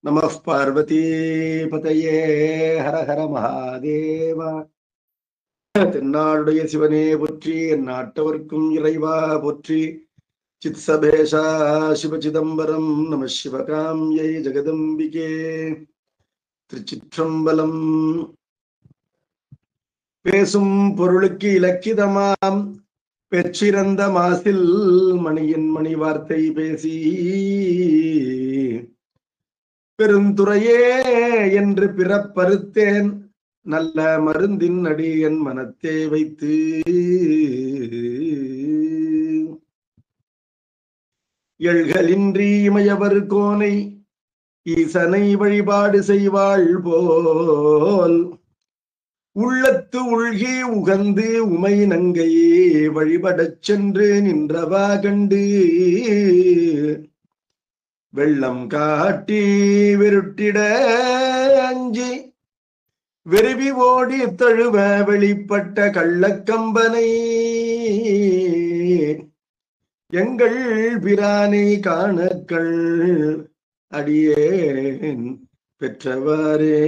நமः பார்வதி பதையே ஹர ஹர மகாதேவா. தென்னாடுடைய சிவனே போற்றி, என் நாட்டவர்க்கும் இறைவா போற்றி. சித் சபேஷா சிவ சிதம்பரம் நம சிவகாம்யை ஜெகதம்பிகே. திருச்சிற்றம்பலம். பேசும் பொருளுக்கு இலக்கிதமாம் பெற்றிருந்த மாசில் மணியின் மணி வார்த்தை பேசி பெருந்துறையே என்று பிறப்பறுத்தேன், நல்ல மருந்தின் அடி என் மனத்தே வைத்து. எழ்களின்றி இமையவர் கோனை ஈசனை வழிபாடு செய்வாள் போல், உள்ளத்து உள்கி உகந்து உமை நங்கையே வழிபடச் சென்று நின்றவா கண்டு. வெள்ளம் காட்டி வெருட்டிட அஞ்சி வெறுவி ஓடி தழுவ வெளிப்பட்ட கள்ளக்கம்பனை, எங்கள் பிரானை காணக்கள் அடியேன் பெற்றவாறே.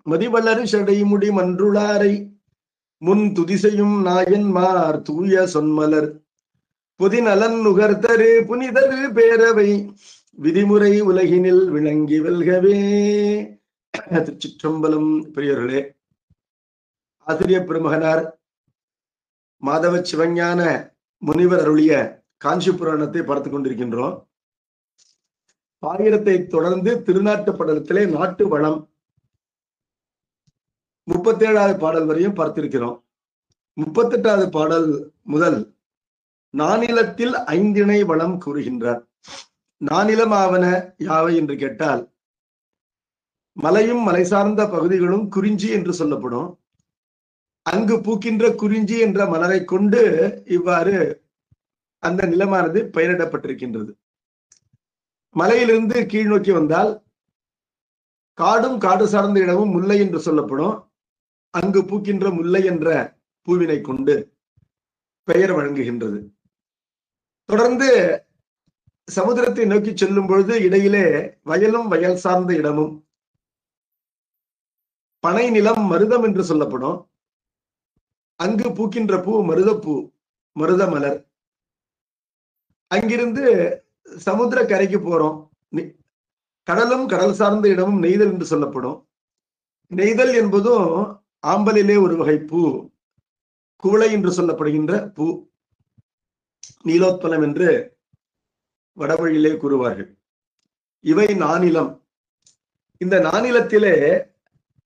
மதிவளர் சடைமுடி மன்றுளாரை முன் துதிசையும் நாயன்மார் தூய சொன்மலர் புதிநலன் நுகர்தரு புனிதரு பேரவை விதிமுறை உலகினில் விளங்கி வெல்கவே. திருச்சிற்றம்பலம். பெரியவர்களே, ஆசிரியர் பெருமகனார் மாதவ சிவஞான முனிவர் அருளிய காஞ்சி புராணத்தை பார்த்து கொண்டிருக்கின்றோம். பாயிரத்தை தொடர்ந்து திருநாட்டு படலத்திலே நாட்டு வளம் 37வது பாடல் வரையும் பார்த்திருக்கிறோம். 38வது பாடல் முதல் நானிலத்தில் ஐந்திணை வளம் கூறுகின்றார். நானிலமாவன யாவை என்று கேட்டால், மலையும் மலை சார்ந்த பகுதிகளும் குறிஞ்சி என்று சொல்லப்படும். அங்கு பூக்கின்ற குறிஞ்சி என்ற மலரை கொண்டு இவ்வாறு அந்த நிலமானது பெயரிடப்பட்டிருக்கின்றது. மலையிலிருந்து கீழ் நோக்கி வந்தால் காடும் காடு சார்ந்த இடமும் முல்லை என்று சொல்லப்படும். அங்கு பூக்கின்ற முல்லை என்ற பூவினை கொண்டு பெயர் வழங்குகின்றது. தொடர்ந்து சமுதிரத்தை நோக்கி செல்லும் பொழுது இடையிலே வயலும் வயல் சார்ந்த இடமும் பனை நிலம் மருதம் என்று சொல்லப்படும். அங்கு பூக்கின்ற பூ மருதப்பூ, மருத மலர். அங்கிருந்து சமுத்திர கரைக்கு போறோம். கடலும் கடல் சார்ந்த இடமும் நெய்தல் என்று சொல்லப்படும். நெய்தல் என்பதும் ஆம்பலிலே ஒரு வகை பூ, குவளை என்று சொல்லப்படுகின்ற பூ, நீலோத்பலம் என்று வடவழியிலே கூறுவார்கள். இவை நானிலம். இந்த நானிலத்திலே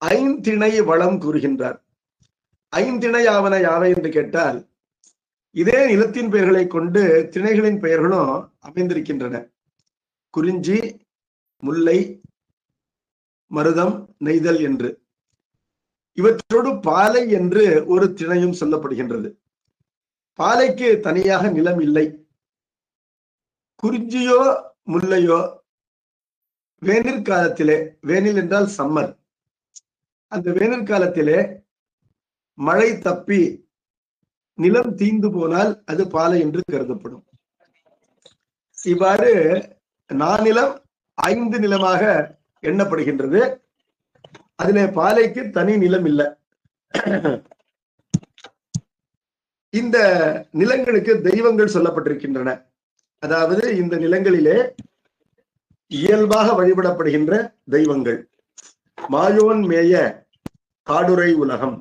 ஐந்திணை வளம் கூறுகின்றார். ஐந்திணை ஆவன யாவை என்று கேட்டால், இதே நிலத்தின் பெயர்களை கொண்டு திணைகளின் பெயர்களும் அமைந்திருக்கின்றன. குறிஞ்சி, முல்லை, மருதம், நெய்தல் என்று. இவற்றோடு பாலை என்று ஒரு திணையும் சொல்லப்படுகின்றது. பாலைக்கு தனியாக நிலம் இல்லை. குறிஞ்சியோ முல்லையோ வேனிற் காலத்திலே, வேனில் என்றால் சம்மர், அந்த வேனிற் காலத்திலே மழை தப்பி நிலம் தீந்து போனால் அது பாலை என்று கருதப்படும். இவ்வாறு நானிலம் 5 நிலமாக எண்ணப்படுகின்றது. அதிலே பாலைக்கு தனி நிலம் இல்லை. இந்த நிலங்களுக்கு தெய்வங்கள் சொல்லப்பட்டிருக்கின்றன. அதாவது இந்த நிலங்களிலே இயல்பாக வழிபடப்படுகின்ற தெய்வங்கள்: மாயோன் மேய காடுரை உலகம்,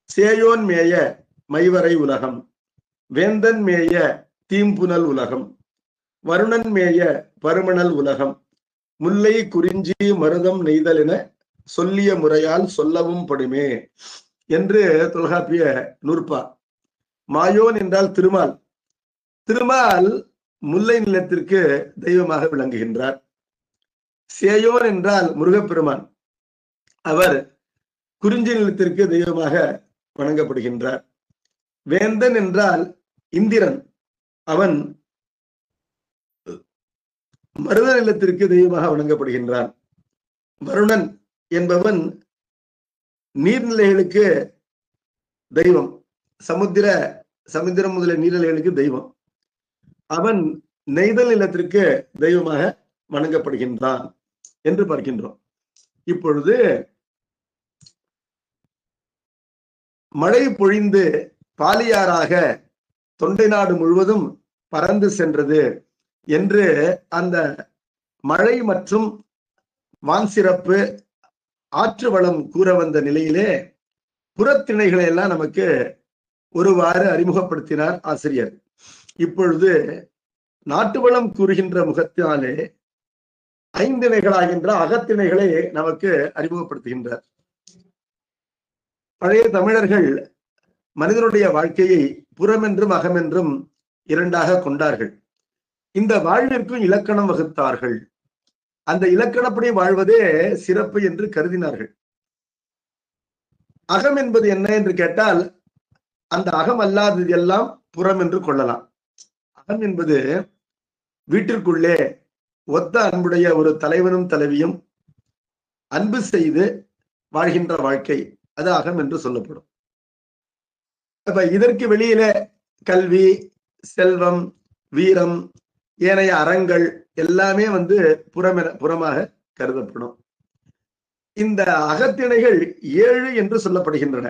சேயோன் மேய மைவரை உலகம், வேந்தன் மேய தீம்புனல் உலகம், வருணன் மேய பருமணல் உலகம், முல்லை குறிஞ்சி மருதம் நெய்தல் என சொல்லிய முறையால் சொல்லவும் படுமே என்று தொல்காப்பிய நூற்பா. மாயோன் என்றால் திருமால். திருமால் முல்லை நிலத்திற்கு தெய்வமாக விளங்குகின்றார். சேயோன் என்றால் முருகப்பெருமான். அவர் குறிஞ்சி நிலத்திற்கு தெய்வமாக வணங்கப்படுகின்றார். வேந்தன் என்றால் இந்திரன். அவன் மருத நிலத்திற்கு தெய்வமாக வணங்கப்படுகின்றான். வருணன் என்பவன் நீர்நிலைகளுக்கு தெய்வம். சமுத்திரம் முதலிய நீர்நிலைகளுக்கு தெய்வம். அவன் நெய்தல் நிலத்திற்கு தெய்வமாக வணங்கப்படுகின்றான் என்று பார்க்கின்றோம். இப்பொழுது மழை பொழிந்து பாலியாராக தொண்டை நாடு முழுவதும் பறந்து சென்றது என்று அந்த மழை மற்றும் வான் சிறப்பு ஆற்று வளம் கூற வந்த நிலையிலே புறத்திணைகளை எல்லாம் நமக்கு ஒருவாறு அறிமுகப்படுத்தினார் ஆசிரியர். இப்பொழுது நாட்டு வளம் கூறுகின்ற முகத்தினாலே ஐந்திணைகளாகின்ற அகத்திணைகளை நமக்கு அறிமுகப்படுத்துகின்றார். பழைய தமிழர்கள் மனிதனுடைய வாழ்க்கையை புறமென்றும் அகமென்றும் இரண்டாக கொண்டார்கள். இந்த வாழ்விற்கும் இலக்கணம் வகுத்தார்கள். அந்த இலக்கணப்படி வாழ்வதே சிறப்பு என்று கருதினார்கள். அகம் என்பது என்ன என்று கேட்டால் அந்த அகம் அல்லாதது எல்லாம் புறம் என்று கொள்ளலாம். அகம் என்பது வீட்டிற்குள்ளே ஒத்த அன்புடைய ஒரு தலைவனும் தலைவியும் அன்பு செய்து வாழ்கின்ற வாழ்க்கை, அது அகம் என்று சொல்லப்படும். அப்ப இதற்கு வெளியில கல்வி, செல்வம், வீரம், ஏனைய அறங்கள் எல்லாமே புறமாக கருதப்படும். இந்த அகத்திணைகள் 7 என்று சொல்லப்படுகின்றன.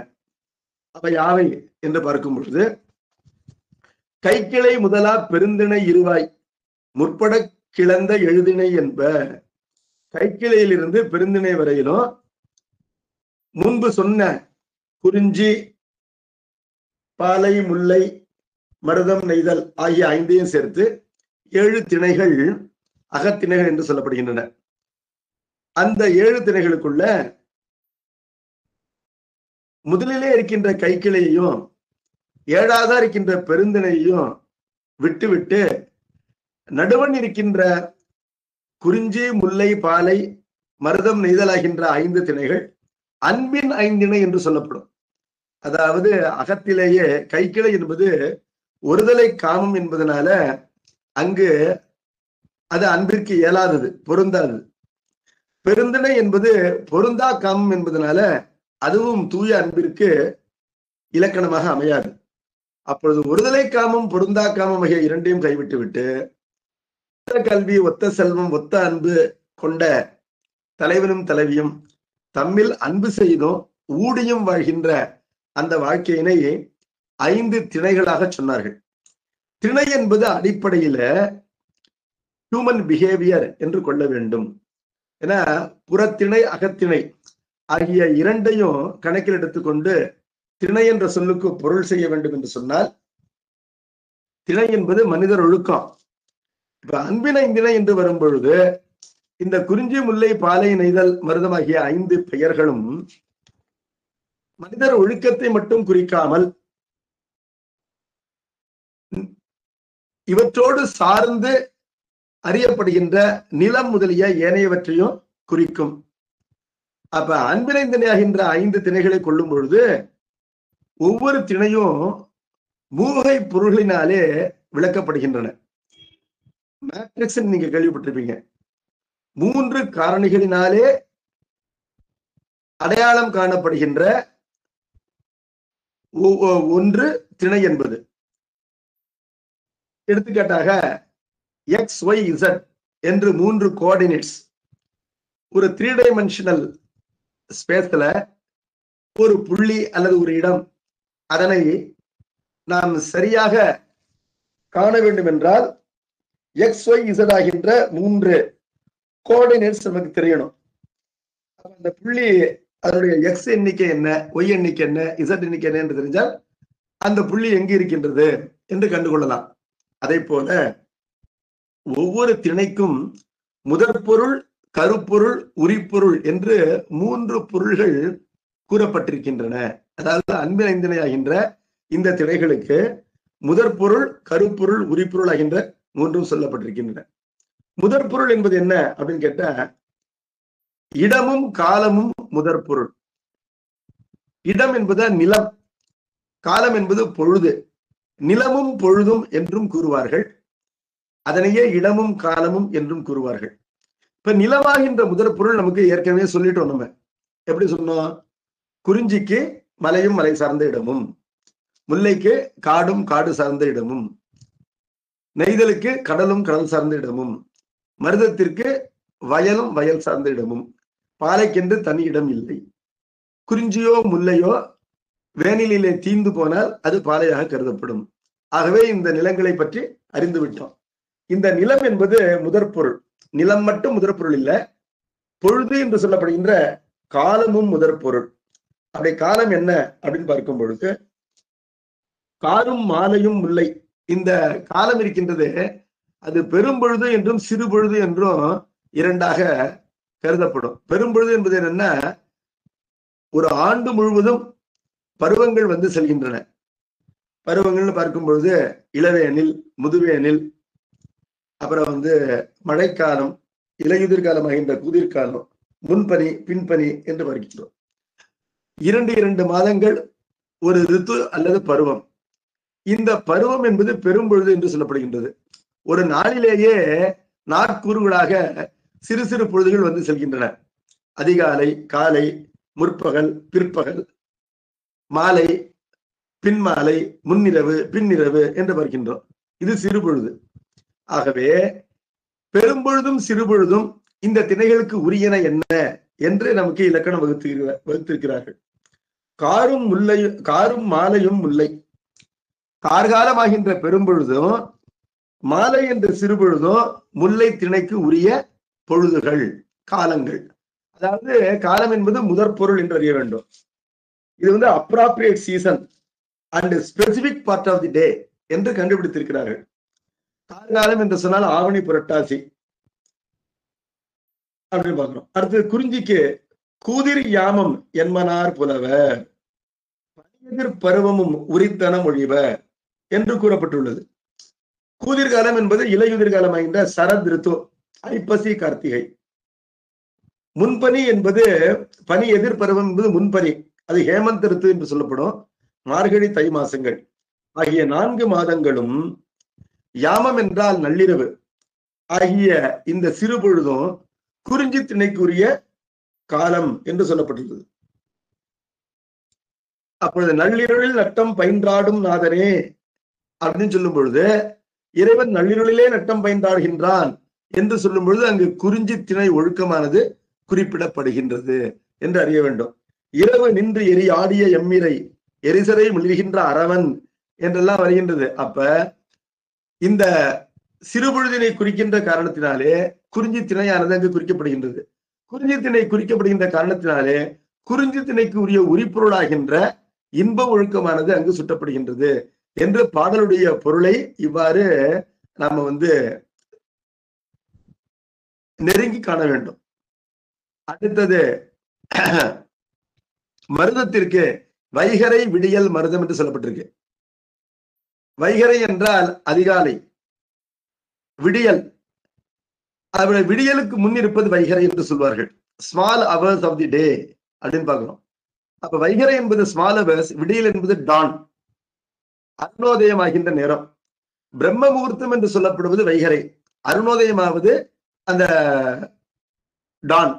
அவை யாவை என்று பார்க்கும் பொழுது, கைக்கிளை முதலா பெருந்திணை இருவாய் முற்பட கிளந்த எழுதிணை என்ப. கைக்கிளையிலிருந்து பெருந்திணை வரையிலும் முன்பு சொன்ன குறிஞ்சி, பாலை, முல்லை, மருதம், நெய்தல் ஆகிய 5ஐயும் சேர்த்து 7 திணைகள் அகத்திணைகள் என்று சொல்லப்படுகின்றன. அந்த 7 திணைகளுக்குள்ள முதலிலே இருக்கின்ற கைக்கிளையையும் 7ஆவதா இருக்கின்ற பெருந்திணையையும் விட்டு நடுவன் இருக்கின்ற குறிஞ்சி, முல்லை, பாலை, மருதம், நெய்தல் ஆகின்ற 5 திணைகள் அன்பின் 5இணை என்று சொல்லப்படும். அதாவது அகத்திலேயே கைக்கிளை என்பது ஒருதலை காமம் என்பதனால அங்கு அது அன்பிற்கு இயலாதது, பொருந்தாதது. பெருந்திணை என்பது பொருந்தா காமம் என்பதனால அதுவும் தூய அன்பிற்கு இலக்கணமாக அமையாது. அப்பொழுது ஒருதலை காமம், பொருந்தா காமம் ஆகிய 2ஐயும் கைவிட்டு விட்டு ஒத்த கல்வி, ஒத்த செல்வம், ஒத்த அன்பு கொண்ட தலைவனும் தலைவியும் தம்மில் அன்பு செய்தும் ஊடியும் வாழ்கின்ற அந்த வாழ்க்கையினை 5 திணைகளாக சொன்னார்கள். திணை என்பது அடிப்படையில ஹியூமன் பிஹேவியர் என்று கொள்ள வேண்டும். ஏன்னா புறத்திணை, அகத்திணை ஆகிய 2ஐயும் கணக்கில் எடுத்துக்கொண்டு திணை என்ற சொல்லுக்கு பொருள் செய்ய வேண்டும் என்று சொன்னால், திணை என்பது மனிதர் ஒழுக்கம். இப்ப அன்பினை திணை என்று வரும் பொழுது இந்த குறிஞ்சி, முல்லை, பாலை, நெய்தல், மருதம் ஆகிய 5 பெயர்களும் மனிதர் ஒழுக்கத்தை மட்டும் குறிக்காமல் இவற்றோடு சார்ந்து அறியப்படுகின்ற நிலம் முதலிய ஏனையவற்றையும் குறிக்கும். அப்ப அன்பினை திணையாகின்ற 5 திணைகளை கொள்ளும் பொழுது ஒவ்வொரு திணையும் மூகை பொருள்களினாலே விளக்கப்படுகின்றன. மேட்ரிக்ஸ் நீங்க கேள்விப்பட்டிருப்பீங்க. 3 காரணிகளினாலே அடையாளம் காணப்படுகின்ற ஒன்று திணை என்பது. எடுத்துக்காட்டாக எக்ஸ், ஒய், இசட் என்று 3 கோஆர்டினேட்ஸ் ஒரு 3 டைமென்ஷனல் ஸ்பேஸ்ல ஒரு புள்ளி அல்லது ஒரு இடம், அதனை நாம் சரியாக காண வேண்டும் என்றால் எக்ஸ், ஒய், இசட் ஆகின்ற 3 கோஆர்டினேட்ஸ் நமக்கு தெரியணும். அந்த புள்ளி அதனுடைய எக்ஸ் எண்ணிக்கை என்ன, ஒய் எண்ணிக்கை என்ன, இசட் எண்ணிக்கை என்ன என்று தெரிஞ்சால் அந்த புள்ளி எங்கு இருக்கின்றது என்று கண்டுகொள்ளலாம். அதே போல ஒவ்வொரு திணைக்கும் முதற்பொருள், கருப்பொருள், உரிப்பொருள் என்று 3 பொருள்கள் கூறப்பட்டிருக்கின்றன. அதாவது அன்பின் 5 ஆகின்ற இந்த திணைகளுக்கு முதற்பொருள், கருப்பொருள், உரிப்பொருள் ஆகின்ற 3 சொல்லப்பட்டிருக்கின்றன. முதற்பொருள் என்பது என்ன அப்படின்னு கேட்டா, இடமும் காலமும் முதற்பொருள். இடம் என்பது நிலம், காலம் என்பது பொழுது. நிலமும் பொழுதும் என்றும் கூறுவார்கள். அதனையே இடமும் காலமும் என்றும் கூறுவார்கள். இப்ப நிலமாகின்ற முதற்பொருள் நமக்கு ஏற்கனவே சொல்லிட்டோம். நம்ம எப்படி சொன்னோம்? குறிஞ்சிக்கு மலையும் மலை சார்ந்த இடமும், முல்லைக்கு காடும் காடு சார்ந்த இடமும், நெய்தலுக்கு கடலும் கடல் சார்ந்த இடமும், மருதத்திற்கு வயலும் வயல் சார்ந்த இடமும், பாலைக்கென்று தனி இடம் இல்லை. குறிஞ்சியோ முல்லையோ வேனிலே தீந்து போனால் அது பாலையாக கருதப்படும். ஆகவே இந்த நிலங்களை பற்றி அறிந்து விட்டோம். இந்த நிலம் என்பது முதற்பொருள். நிலம் மட்டும் முதற்பொருள் இல்லை, பொழுது என்று சொல்லப்படுகின்ற காலமும் முதற்பொருள். அப்படி காலம் என்ன அப்படின்னு பார்க்கும் பொழுது, காரும் மாலையும் முல்லை, இந்த காலம் இருக்கின்றது, அது பெரும்பொழுது என்றும் சிறு பொழுது என்றும் இரண்டாக கருதப்படும். பெரும்பொழுது என்பது என்னன்னா, ஒரு ஆண்டு முழுவதும் பருவங்கள் வந்து செல்கின்றன. பருவங்கள்னு பார்க்கும் பொழுது இளவேனில், முதுவேனில், அப்புறம் வந்து மழைக்காலம், இலையுதிர் காலமாகின்ற குதிர்காலம், முன்பனி பின்பனி என்று பார்க்கின்றோம். 2 மாதங்கள் ஒரு ரித்து அல்லது பருவம். இந்த பருவம் என்பது பெரும்பொழுது என்று சொல்லப்படுகின்றது. ஒரு நாளிலேயே நாட்கூறுகளாக சிறு சிறு பொழுதுகள் வந்து செல்கின்றன. அதிகாலை, காலை, முற்பகல், பிற்பகல், மாலை, பின்மாலை, முன்னிரவு, பின்னிரவு என்று பார்க்கின்றோம். இது சிறு பொழுது. ஆகவே பெரும்பொழுதும் சிறுபொழுதும் இந்த திணைகளுக்கு உரியன என்ன என்று நமக்கு இலக்கணம் வகுத்திருக்கிறார்கள். காரும் மாலையும் முல்லை. கார்காலமாகின்ற பெரும்பொழுதும் மாலை என்ற சிறுபொழுதும் முல்லை திணைக்கு உரிய பொழுதுகள், காலங்கள். அதாவது காலம் என்பது முதற்பொருள் என்று அறிய வேண்டும். இது வந்து appropriate season and specific part of the day என்று கண்டுபிடித்திருக்கிறார்கள். கார்காலம் என்று சொன்னால் ஆவணி புரட்டாசி அப்படின்னு பார்க்கிறோம். அடுத்து குறிஞ்சிக்கு கூதிர் யாமம் என்மனார் புலவர், பனியெதிர் பருவமும் உரித்தனம் ஒழிவ என்று கூறப்பட்டுள்ளது. கூதிர்காலம் என்பது இலையுதிர் காலமாகின்ற சரத் ரித்து, ஐப்பசி கார்த்திகை. முன்பனி என்பது பனி எதிர் பருவம் என்பது முன்பனி, அது ஹேமந்த் ரித்து என்று சொல்லப்படும். மார்கழி, தை மாசங்கள் ஆகிய 4 மாதங்களும் யாமம் என்றால் நள்ளிரவு ஆகிய இந்த சிறு பொழுதும் குறிஞ்சி திணைக்குரிய காலம் என்று சொல்லப்பட்டுள்ளது. அப்பொழுது நள்ளிருளில் நட்டம் பயின்றாடும் நாதனே அப்படின்னு சொல்லும் பொழுது, இறைவன் நள்ளிருளிலே நட்டம் பயின்றாடுகின்றான் என்று சொல்லும் பொழுது அங்கு குறிஞ்சி திணை ஒழுக்கமானது குறிப்பிடப்படுகின்றது என்று அறிய வேண்டும். இரவு நின்று எரி ஆடிய எம்மிரை எரிசரை முழுகின்ற அரவன் என்றெல்லாம் வருகின்றது. அப்ப இந்த சிறுபொழுதினை குறிக்கின்ற காரணத்தினாலே குறிஞ்சி திணையானது அங்கு குறிக்கப்படுகின்றது. குறிஞ்சி திணை குறிக்கப்படுகின்ற காரணத்தினாலே குறிஞ்சி திணைக்கு உரிய உரிப்பொருளாகின்ற இன்ப ஒழுக்கமானது அங்கு சுட்டப்படுகின்றது என்று பாடலுடைய பொருளை இவ்வாறு நாம வந்து நெருங்கி காண வேண்டும். அடுத்தது மருதத்திற்கு வைகரை விடியல் மருதம் என்று சொல்லப்பட்டிருக்கு. வைகரை என்றால் அதிகாலை, விடியல், விடியலுக்கு முன் இருப்பது வைகரை என்று சொல்வார்கள். ஸ்மால் அவர்ஸ் ஆஃப் தி டே அப்படின்னு பார்க்கிறோம். அப்ப வைகரை என்பது ஸ்மால் அவர்ஸ், விடியல் என்பது டான், அருணோதயமாகின்ற நேரம். பிரம்ம முகூர்த்தம் என்று சொல்லப்படுவது வைகரை, அருணோதயமாவது அந்த டான்.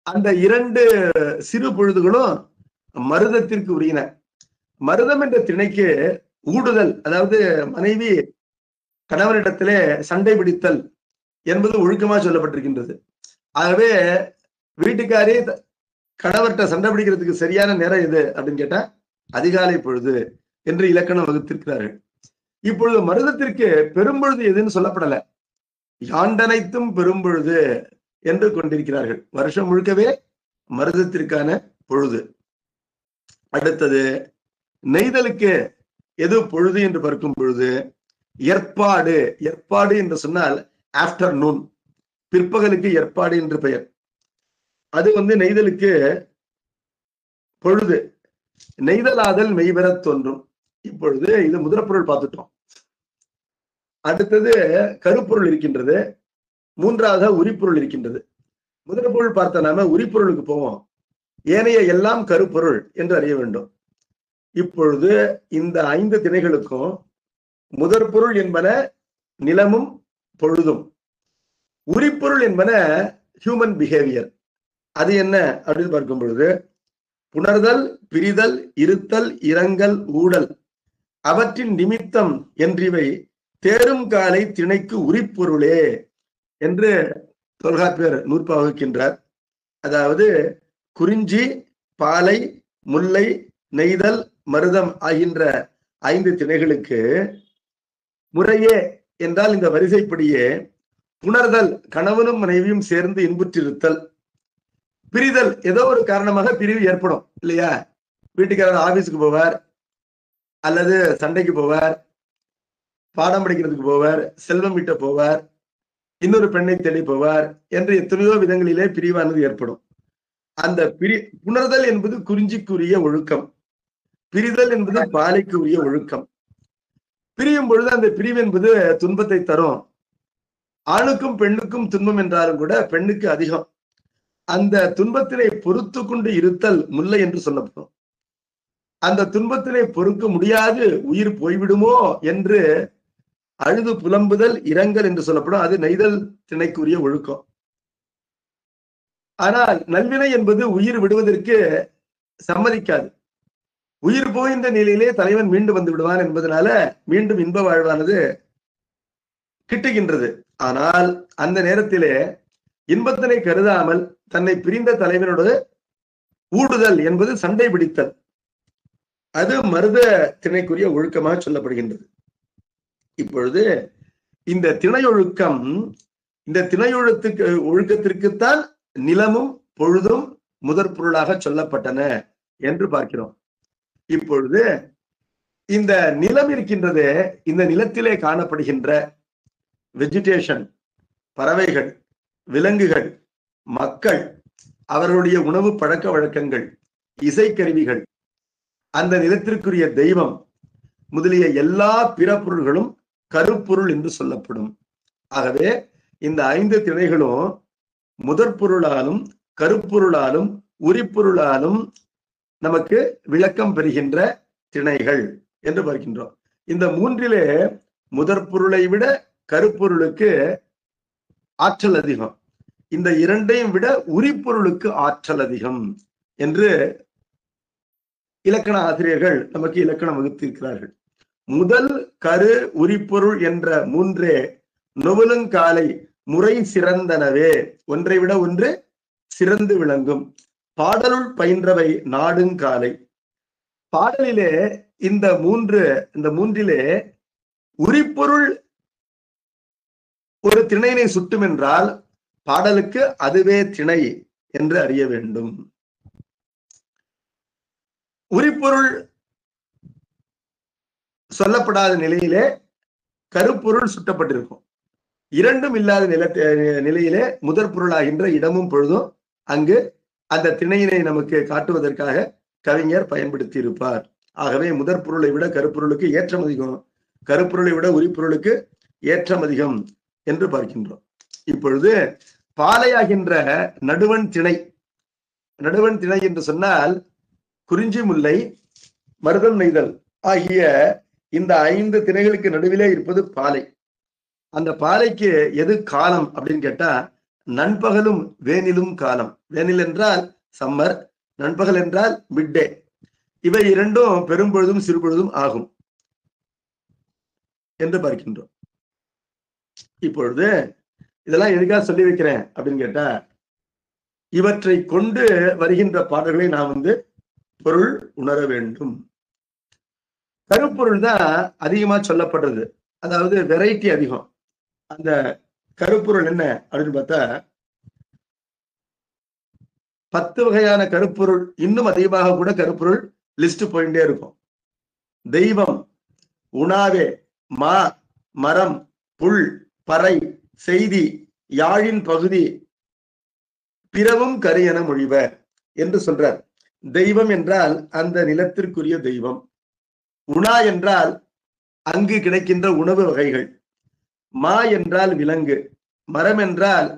அந்த 2 சிறு பொழுதுகளும் மருதத்திற்கு உரியன. மருதம் என்ற திணைக்கு ஊடுதல், அதாவது மனைவி கணவனிடத்திலே சண்டை பிடித்தல் என்பது ஒழுக்கமா சொல்லப்பட்டிருக்கின்றது. ஆகவே வீட்டுக்காரி கணவர்கிட்ட சண்டை பிடிக்கிறதுக்கு சரியான நேரம் எது அப்படின்னு கேட்டா அதிகாலை பொழுது என்று இலக்கணம் வகுத்திருக்கிறார்கள். இப்பொழுது மருதத்திற்கு பெரும்பொழுது எதுன்னு சொல்லப்படல, யாண்டனைத்தும் பெரும்பொழுது என்று கொண்டிருக்கிறார்கள். வருஷம் முழுக்கவே மருதத்திற்கான பொழுது. அடுத்தது நெய்தலுக்கு எது பொழுது என்று பார்க்கும் பொழுது ஏற்பாடு. ஏற்பாடு என்று சொன்னால் ஆஃப்டர்நூன், பிற்பகலுக்கு ஏற்பாடு என்று பெயர். அது வந்து நெய்தலுக்கு பொழுது. நெய்தலாதல் மெய்வெற தோன்றும். இப்பொழுது இது முதற்பொருள் பார்த்துட்டோம். அடுத்தது கருப்பொருள் இருக்கின்றது, மூன்றாவது உரிப்பொருள் இருக்கின்றது. முதற்பொருள் பார்த்த நாம உரிப்பொருளுக்கு போவோம். ஏனைய எல்லாம் கருப்பொருள் என்று அறிய வேண்டும். இப்பொழுது இந்த 5 திணைகளுக்கும் முதற்பொருள் என்பன நிலமும் பொழுதும், உரிப்பொருள் என்பன ஹியூமன் பிஹேவியர். அது என்ன அப்படின்னு பார்க்கும் பொழுது புணர்தல், பிரிதல், இருத்தல், இரங்கல், ஊடல் அவற்றின் நிமித்தம் என்றிவை தேரும் காலை திணைக்கு உரிப்பொருளே என்று தொல்காப்பியர் நூற்பா வகுக்கின்றார். அதாவது குறிஞ்சி, பாலை, முல்லை, நெய்தல், மருதம் ஆகின்ற 5 திணைகளுக்கு முறையே என்றால் இந்த வரிசைப்படியே புணர்தல், கணவனும் மனைவியும் சேர்ந்து இன்புற்றிருத்தல், பிரிதல், ஏதோ ஒரு காரணமாக பிரிவு ஏற்படும் இல்லையா? வீட்டுக்காரர் ஆபீஸுக்கு போவார், அல்லது சண்டைக்கு போவார், பாடம் படிக்கிறதுக்கு போவார், செல்வம் மீட்ட போவார், இன்னொரு பெண்ணை தேடி போவார் என்று எத்தனையோ விதங்களிலே பிரிவானது ஏற்படும். அந்த புணர்தல் என்பது குறிஞ்சிக்குரிய ஒழுக்கம், பிரிதல் என்பது பாலைக்கு உரிய ஒழுக்கம். பிரியும் பொழுது அந்த பிரிவு என்பது துன்பத்தை தரும். ஆணுக்கும் பெண்ணுக்கும் துன்பம் என்றாலும் கூட பெண்ணுக்கு அதிகம். அந்த துன்பத்தினை பொறுத்து கொண்டு இருத்தல் முல்லை என்று சொல்லப்படும். அந்த துன்பத்தினை பொறுக்க முடியாது, உயிர் போய்விடுமோ என்று அழுது புலம்புதல் இரங்கல் என்று சொல்லப்படும். அது நெய்தல் திணைக்குரிய ஒழுக்கம். ஆனால் நல்வினை என்பது உயிர் விடுவதற்கு சம்மதிக்காது. உயிர் போகின்ற நிலையிலே தலைவன் மீண்டும் வந்து விடுவான் என்பதனால மீண்டும் இன்ப வாழ்வானது கிட்டுகின்றது. ஆனால் அந்த நேரத்திலே இன்பத்தினை கருதாமல் தன்னை பிரிந்த தலைவனோடு ஊடுதல் என்பது சண்டை பிடித்தல். அது மருத திணைக்குரிய ஒழுக்கமாக சொல்லப்படுகின்றது. இப்பொழுது இந்த திணையொழுக்கம், இந்த ஒழுக்கத்திற்குத்தான் நிலமும் பொழுதும் முதற் பொருளாக சொல்லப்பட்டன என்று பார்க்கிறோம். இப்பொழுது இந்த நிலம் இருக்கின்றது, இந்த நிலத்திலே காணப்படுகின்ற வெஜிடேஷன், பறவைகள், விலங்குகள், மக்கள், அவர்களுடைய உணவு பழக்க வழக்கங்கள், இசைக்கருவிகள், அந்த நிலத்திற்குரிய தெய்வம் முதலிய எல்லா பிற பொருள்களும் கருப்பொருள் என்று சொல்லப்படும். ஆகவே இந்த 5 திணைகளும் முதற் பொருளாலும் கருப்பொருளாலும் உரிப்பொருளாலும் நமக்கு விளக்கம் பெறுகின்ற திணைகள் என்று பார்க்கின்றோம். இந்த 3லே முதற் பொருளை விட கருப்பொருளுக்கு ஆற்றல் அதிகம், இந்த 2ஐயும் விட உரிப்பொருளுக்கு ஆற்றல் அதிகம் என்று இலக்கண ஆசிரியர்கள் நமக்கு இலக்கணம் வகுத்திருக்கிறார்கள். முதல் கரு உரிப்பொருள் என்ற 3 நொவலுங்காலை முறை சிறந்தனவே, ஒன்றை விட ஒன்று சிறந்து விளங்கும். பாடலுள் பயின்றவை நாடுங்காலை. பாடலிலே இந்த 3லே உரிப்பொருள் ஒரு திணையினை சுட்டும் என்றால் பாடலுக்கு அதுவே திணை என்று அறிய வேண்டும். உரிப்பொருள் சொல்லப்படாத நிலையிலே கருப்பொருள் சுட்டப்பட்டிருக்கும். இரண்டும் இல்லாத நிலையிலே முதற் பொருளாகின்ற இடமும் பொழுதும் அங்கு அந்த திணையினை நமக்கு காட்டுவதற்காக கவிஞர் பயன்படுத்தி இருப்பார். ஆகவே முதற் பொருளை விட கருப்பொருளுக்கு ஏற்றம் அதிகம், கருப்பொருளை விட உரிப்பொருளுக்கு ஏற்றம் அதிகம் என்று பார்க்கின்றோம். இப்பொழுது பாலையாகின்ற நடுவன் திணை, நடுவன் திணை என்று சொன்னால் குறிஞ்சி, முல்லை, மருதம், நெய்தல் ஆகிய இந்த 5 திணைகளுக்கு நடுவிலே இருப்பது பாலை. அந்த பாலைக்கு எது காலம் அப்படின்னு கேட்டா நண்பகலும் வேனிலும் காலம். வேனில் என்றால் சம்மர், நண்பகல் என்றால் மிட்டே. இவை இரண்டும் பெரும்பொழுதும் சிறுபொழுதும் ஆகும் என்று பார்க்கின்றோம். இப்பொழுது இதெல்லாம் எதுக்காக சொல்லி வைக்கிறேன் அப்படின்னு கேட்டா, இவற்றை கொண்டு வருகின்ற பாடல்களை நாம் பொருள் உணர வேண்டும். கருப்பொருள் தான் அதிகமா சொல்லப்படுறது, அதாவது வெரைட்டி அதிகம். அந்த கருப்பொருள் என்ன அப்படின்னு பார்த்தா 10 வகையான கருப்பொருள், இன்னும் அதிகமாக கூட கருப்பொருள் லிஸ்ட் போயிட்டே இருக்கும். தெய்வம், உணாவே, மா, மரம், புல், பறை, செய்தி, யாழின் பகுதி, பிறவும் கரு என மொழிவ என்று சொல்றார். தெய்வம் என்றால் அந்த நிலத்திற்குரிய தெய்வம். உணா என்றால் அங்கு கிடைக்கின்ற உணவு வகைகள். மா என்றால் விலங்கு. மரம் என்றால்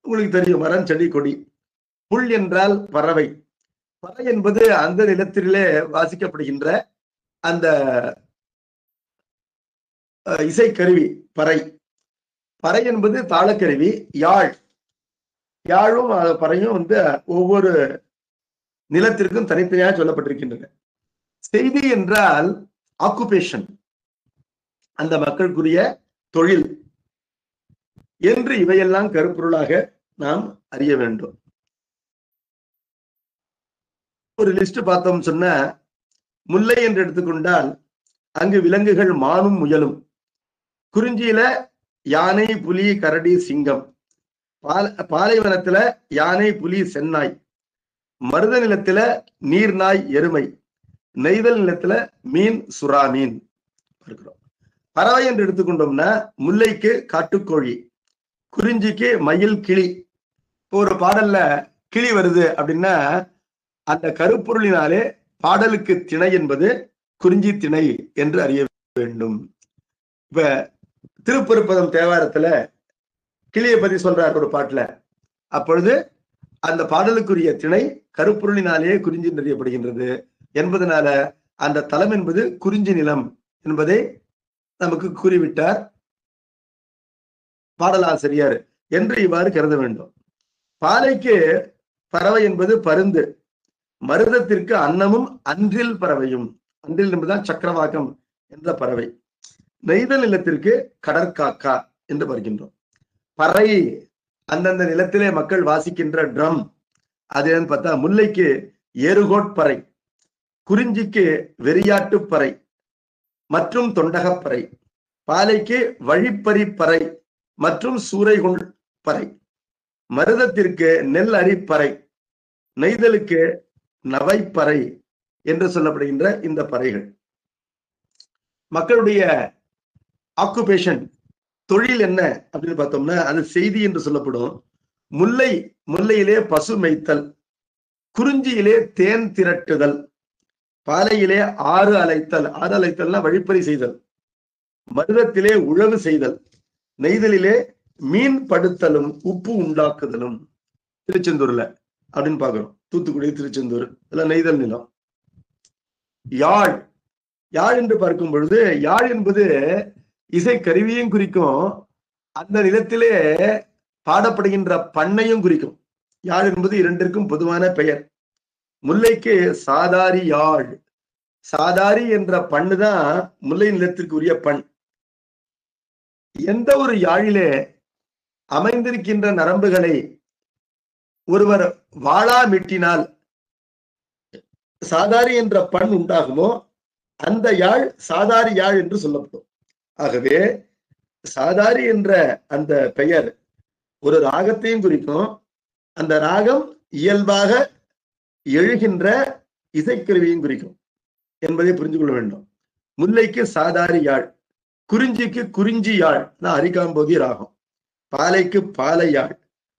உங்களுக்கு தெரியும், மரம், செடி, கொடி. புல் என்றால் பறவை. பறை என்பது அந்த நிலத்திலே வாசிக்கப்படுகின்ற அந்த இசைக்கருவி பறை. பறை என்பது தாளக்கருவி. யாழும் பறையும் ஒவ்வொரு நிலத்திற்கும் தனித்தனியாக சொல்லப்பட்டிருக்கின்றன. செய்தி என்றால் ஆக்குபேஷன், அந்த மக்களுக்குரிய தொழில் என்று இவையெல்லாம் கருப்பொருளாக நாம் அறிய வேண்டும். ஒரு லிஸ்ட் பார்த்தோம் சொன்ன முல்லை என்று எடுத்துக்கொண்டால் அங்கு விலங்குகள் மானும் முயலும், குறிஞ்சியில யானை புலி கரடி சிங்கம், பாலைவனத்துல யானை புலி சென்னாய், மருத நிலத்துல நீர்நாய் எருமை, நெய்தல் நிலத்துல மீன் சுறா மீன் இருக்கிறோம். பறவை என்று எடுத்துக்கொண்டோம்னா முல்லைக்கு காட்டுக்கோழி, குறிஞ்சிக்கு மயில் கிளி. இப்போ ஒரு பாடல்ல கிளி வருது அப்படின்னா அந்த கருப்பொருளினாலே பாடலுக்கு திணை என்பது குறிஞ்சி திணை என்று அறிய வேண்டும். இப்ப திருப்பெருப்பதம் தேவாரத்துல கிளியை பத்தி சொல்றார் ஒரு பாட்டுல. அப்பொழுது அந்த பாடலுக்குரிய திணை கருப்பொருளினாலே குறிஞ்சி அறியப்படுகின்றது என்பதனால அந்த தலம் என்பது குறிஞ்சி நிலம் என்பதை நமக்கு கூறிவிட்டார் பாடலாசிரியர் என்று இவ்வாறு கருத வேண்டும். பாலைக்கு பறவை என்பது பருந்து, மருதத்திற்கு அன்னமும் அன்றில் பறவையும், அன்றில் என்பதுதான் சக்கரவாக்கம் என்ற பறவை, நெய்தல் நிலத்திற்கு கடற்காக்கா என்று வருகின்றோம். பறை அந்தந்த நிலத்திலே மக்கள் வாசிக்கின்ற ட்ரம், அது என்னன்னு பார்த்தா முல்லைக்கு ஏறுகோட்பறை, குறிஞ்சிக்கு வெறியாட்டு பறை மற்றும் தொண்டகப்பறை, பாலைக்கு வழிப்பறி பறை மற்றும் சூறைகுள் பறை, மருதத்திற்கு நெல் அரிப்பறை, நெய்தலுக்கு நவைப்பறை என்று சொல்லப்படுகின்ற இந்த பறைகள். மக்களுடைய ஆக்குபேஷன் தொழில் என்ன அப்படின்னு பார்த்தோம்னா அது செய்தி என்று சொல்லப்படும். முல்லையிலே பசு மேய்த்தல், குறிஞ்சியிலே தேன் திரட்டுதல், பாலையிலே ஆறு அலைத்தல்னா வழிப்பறி செய்தல், மருதத்திலே உழவு செய்தல், நெய்தலிலே மீன் படுத்தலும் உப்பு உண்டாக்குதலும். திருச்செந்தூர்ல அப்படின்னு பாக்குறோம், தூத்துக்குடி திருச்செந்தூர் இல்ல நெய்தல் நிலம். யாழ் என்று பார்க்கும் பொழுது யாழ் என்பது இசை கருவியும் குறிக்கும், அந்த நிலத்திலே பாடப்படுகின்ற பண்ணையும் குறிக்கும். யாழ் என்பது இரண்டிற்கும் பொதுவான பெயர். முல்லைக்கு சாதாரி யாழ், சாதாரி என்ற பண்ணுதான் முல்லை நிலத்திற்கு உரிய பண். எந்த ஒரு யாழிலே அமைந்திருக்கின்ற நரம்புகளை ஒருவர் வாளா மீட்டினால் சாதாரி என்ற பண் உண்டாகுமோ அந்த யாழ் சாதாரி யாழ் என்று சொல்லப்படும். ஆகவே சாதாரி என்ற அந்த பெயர் ஒரு ராகத்தையும் குறிக்கும், அந்த ராகம் இயல்பாக எழுகின்ற இசைக்கருவியும் குறிக்கும் என்பதை புரிந்து கொள்ள வேண்டும். முல்லைக்கு சாதாரி யாழ், குறிஞ்சிக்கு குறிஞ்சி யாழ், அரிகாம்போதி ராகம், பாலைக்கு பாலை யாழ்,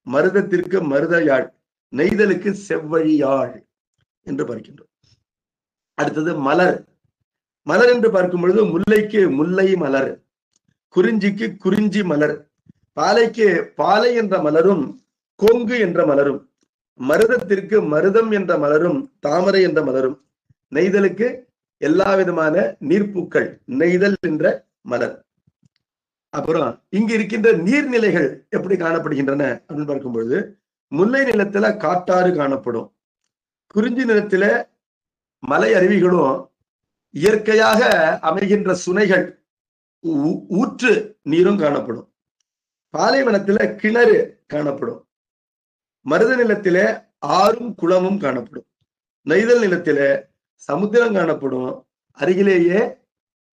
மருதத்திற்கு மருத யாழ், நெய்தலுக்கு செவ்வழி யாழ் என்று பார்க்கின்றோம். அடுத்தது மலர். மலர் என்று பார்க்கும் பொழுது முல்லைக்கு முல்லை மலர், குறிஞ்சிக்கு குறிஞ்சி மலர், பாலைக்கு பாலை என்ற மலரும் கோங்கு என்ற மலரும், மருதத்திற்கு மருதம் என்ற மலரும் தாமரை என்ற மலரும், நெய்தலுக்கு எல்லா விதமான நீர்ப்பூக்கள் நெய்தல் என்ற மலர். அப்புறம் இங்கு இருக்கின்ற நீர்நிலைகள் எப்படி காணப்படுகின்றன அப்படின்னு பார்க்கும் பொழுது முல்லை நிலத்துல காட்டாறு காணப்படும், குறிஞ்சி நிலத்தில மலை அருவிகளும் இயற்கையாக அமைகின்ற சுனைகள் ஊற்று நீரும் காணப்படும், பாலைவனத்துல கிணறு காணப்படும், மருத நிலத்தில ஆறும் குளமும் காணப்படும், நெய்தல் நிலத்தில சமுத்திரம் காணப்படும், அருகிலேயே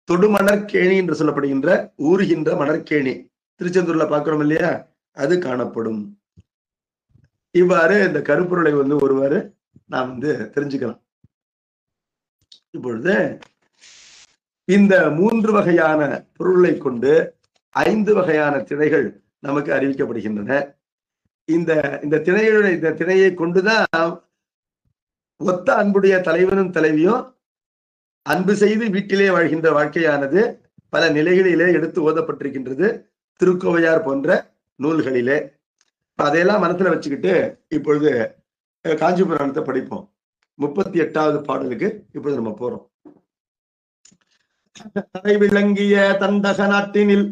தொடுமணற்கேணி என்று சொல்லப்படுகின்ற ஊறுகின்ற மணற்கேணி திருச்செந்தூர்ல பார்க்கிறோம் இல்லையா, அது காணப்படும். இவ்வாறு இந்த கருப்பொருளை ஒருவாறு நாம் தெரிஞ்சுக்கலாம். இப்பொழுது இந்த 3 வகையான பொருளை கொண்டு 5 வகையான திணைகள் நமக்கு அறிவிக்கப்படுகின்றன. இந்த திணையை கொண்டுதான் ஒத்த அன்புடைய தலைவனும் தலைவியும் அன்பு செய்து வீட்டிலே வாழ்கின்ற வாழ்க்கையானது பல நிலைகளிலே எடுத்து ஓதப்பட்டிருக்கின்றது திருக்கோவையார் போன்ற நூல்களிலே. அதையெல்லாம் மனசுல வச்சுக்கிட்டு இப்பொழுது காஞ்சி புராணத்தை படிப்போம். 38வது பாடலுக்கு இப்பொழுது நம்ம போறோம். தலை விளங்கிய தண்டக நாட்டினில்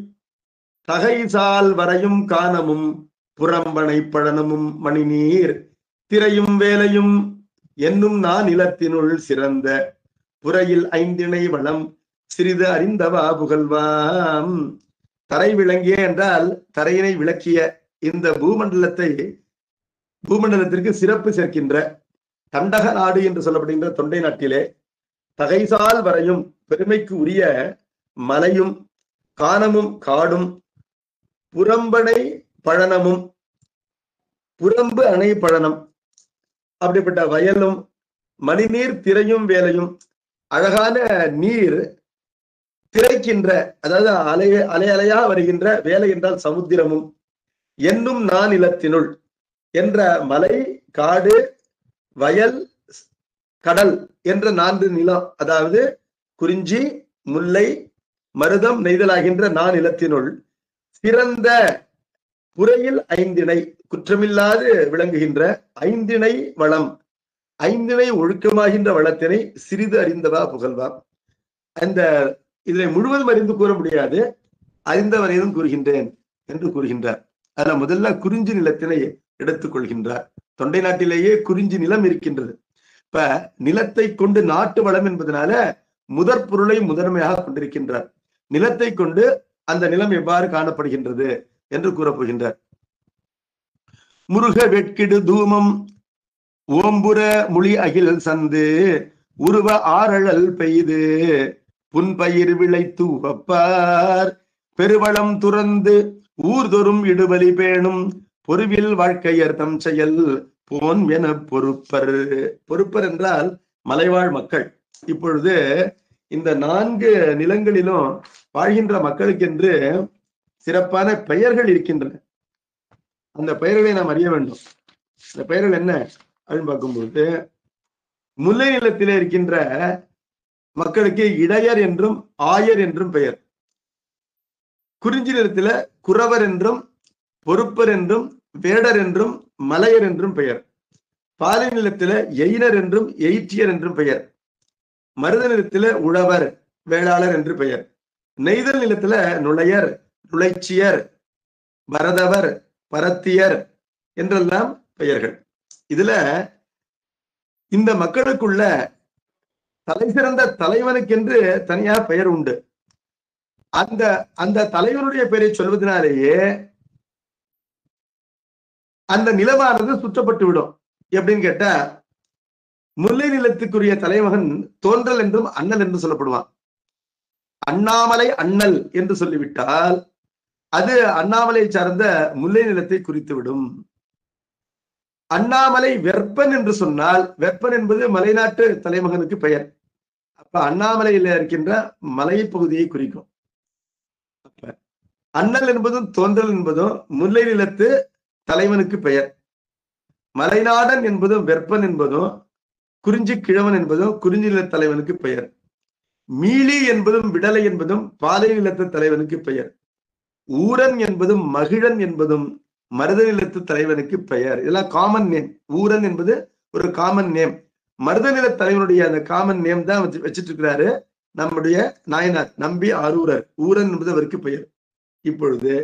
தகைசால் வரையும் காணமும் புறம்பனை பழனமும் மணிநீர் திரையும் வேலையும் என்னும் நான் நிலத்தினுள் சிறந்த புறையில் 5 வளம் சிறிது அறிந்தவா புகழ்வாம். தரை விளங்கிய என்றால் தரையினை விளக்கிய இந்த பூமண்டலத்திற்கு சிறப்பு சேர்க்கின்ற தண்டக நாடு என்று சொல்லப்படுகின்ற தொண்டை நாட்டிலே தகைசால் வரையும் பெருமைக்கு உரிய மலையும் கானமும் காடும் புறம்பனை பழனமும், புறம்பு அணை பழனம், அப்படிப்பட்ட வயலும் மணிநீர் திரையும் வேலையும், அழகான நீர் திரைக்கின்ற, அதாவது அலை அலையா வருகின்ற வேலை என்றால் சமுத்திரமும், என்னும் நான் நிலத்தினுள் என்ற மலை, காடு, வயல், கடல் என்ற 4 நிலம், அதாவது குறிஞ்சி, முல்லை, மருதம், நெய்தலாகின்ற நான் நிலத்தினுள் சிறந்த புறையில் 5 குற்றமில்லாது விளங்குகின்ற 5 வளம், 5 ஒழுக்கமாகின்ற வளத்தினை சிறிது அறிந்தவா புகழ்வா. அந்த இதனை முழுவதும் அறிந்து கூற முடியாது, அறிந்தவரையும் கூறுகின்றேன் என்று கூறுகின்றார். அதுல முதல்ல குறிஞ்சி நிலத்தினை எடுத்துக் கொள்கின்றார். தொண்டை நாட்டிலேயே குறிஞ்சி நிலம் இருக்கின்றது. இப்ப நிலத்தை கொண்டு நாட்டு வளம் என்பதனால முதற் பொருளை முதன்மையாக கொண்டிருக்கின்றார். நிலத்தை கொண்டு அந்த நிலம் எவ்வாறு காணப்படுகின்றது என்று கூறப்போகின்றார். முருக வெட்கிடு தூமம் ஓம்புற மொழி அகில் சந்து உருவ ஆரழல் பெய்து புன்பயிர் விளைத்து உவப்பார் பெருவளம் துறந்து ஊர்தொறும் இடுபலி பேணும் பொருவில் வாழ்க்கையர்த்தம் செயல் போன் என பொறுப்பர் என்றால் மலைவாழ் மக்கள். இப்பொழுது இந்த 4 நிலங்களிலும் வாழ்கின்ற மக்களுக்கென்று சிறப்பான பெயர்கள் இருக்கின்றன. அந்த பெயர்களை நாம் அறிய வேண்டும். அந்த பெயர்கள் என்ன அப்படின்னு பார்க்கும்போது, முல்லை நிலத்திலே இருக்கின்ற மக்களுக்கு இடையர் என்றும் ஆயர் என்றும் பெயர். குறிஞ்சி நிலத்தில குறவர் என்றும் பொறுப்பர் என்றும் வேடர் என்றும் மலையர் என்றும் பெயர். பாலை நிலத்தில எயினர் என்றும் எயிற்றியர் என்றும் பெயர். மருத நிலத்தில உழவர் வேளாளர் என்று பெயர். நெய்தல் நிலத்தில நுழையர் நுழைச்சியர் பரதவர் பரத்தியர் என்றெல்லாம் பெயர்கள். இதுல இந்த மக்களுக்குள்ள தலை சிறந்த தலைவனுக்கென்று தனியாக பெயர் உண்டு. அந்த தலைவனுடைய பெயரை சொல்வதனாலேயே அந்த நிலமானது சுற்றப்பட்டு விடும். எப்படின்னு கேட்டா, முல்லை நிலத்துக்குரிய தலைமகன் தோன்றல் என்றும் அண்ணல் என்று சொல்லப்படுவான். அண்ணாமலை அண்ணல் என்று சொல்லிவிட்டால் அது அண்ணாமலை சார்ந்த முல்லை நிலத்தை குறித்துவிடும். அண்ணாமலை வெப்பன் என்று சொன்னால், வெப்பன் என்பது மலைநாட்டு தலைமகனுக்கு பெயர். அப்ப அண்ணாமலையில இருக்கின்ற மலை பகுதியை குறிக்கும். அப்ப அண்ணல் என்பதும் தோன்றல் என்பதும் முல்லை நிலத்து தலைவனுக்கு பெயர். மலைநாடன் என்பதும் வெப்பன் என்பதும் குறிஞ்சி கிழவன் என்பதும் குறிஞ்சி நில தலைவனுக்கு பெயர். மீளி என்பதும் விடலை என்பதும் பாலை நிலத்து தலைவனுக்கு பெயர். ஊரன் என்பதும் மகிழன் என்பதும் மருத நிலத்து தலைவனுக்கு பெயர். இதெல்லாம் காமன் நேம். ஊரன் என்பது ஒரு காமன் நேம். மருத நில தலைவனுடைய அந்த காமன் நேம் தான் வச்சிட்டு இருக்கிறாரு நம்முடைய நாயனார் நம்பி ஆரூரர். ஊரன் என்பது அவருக்கு பெயர். இப்பொழுது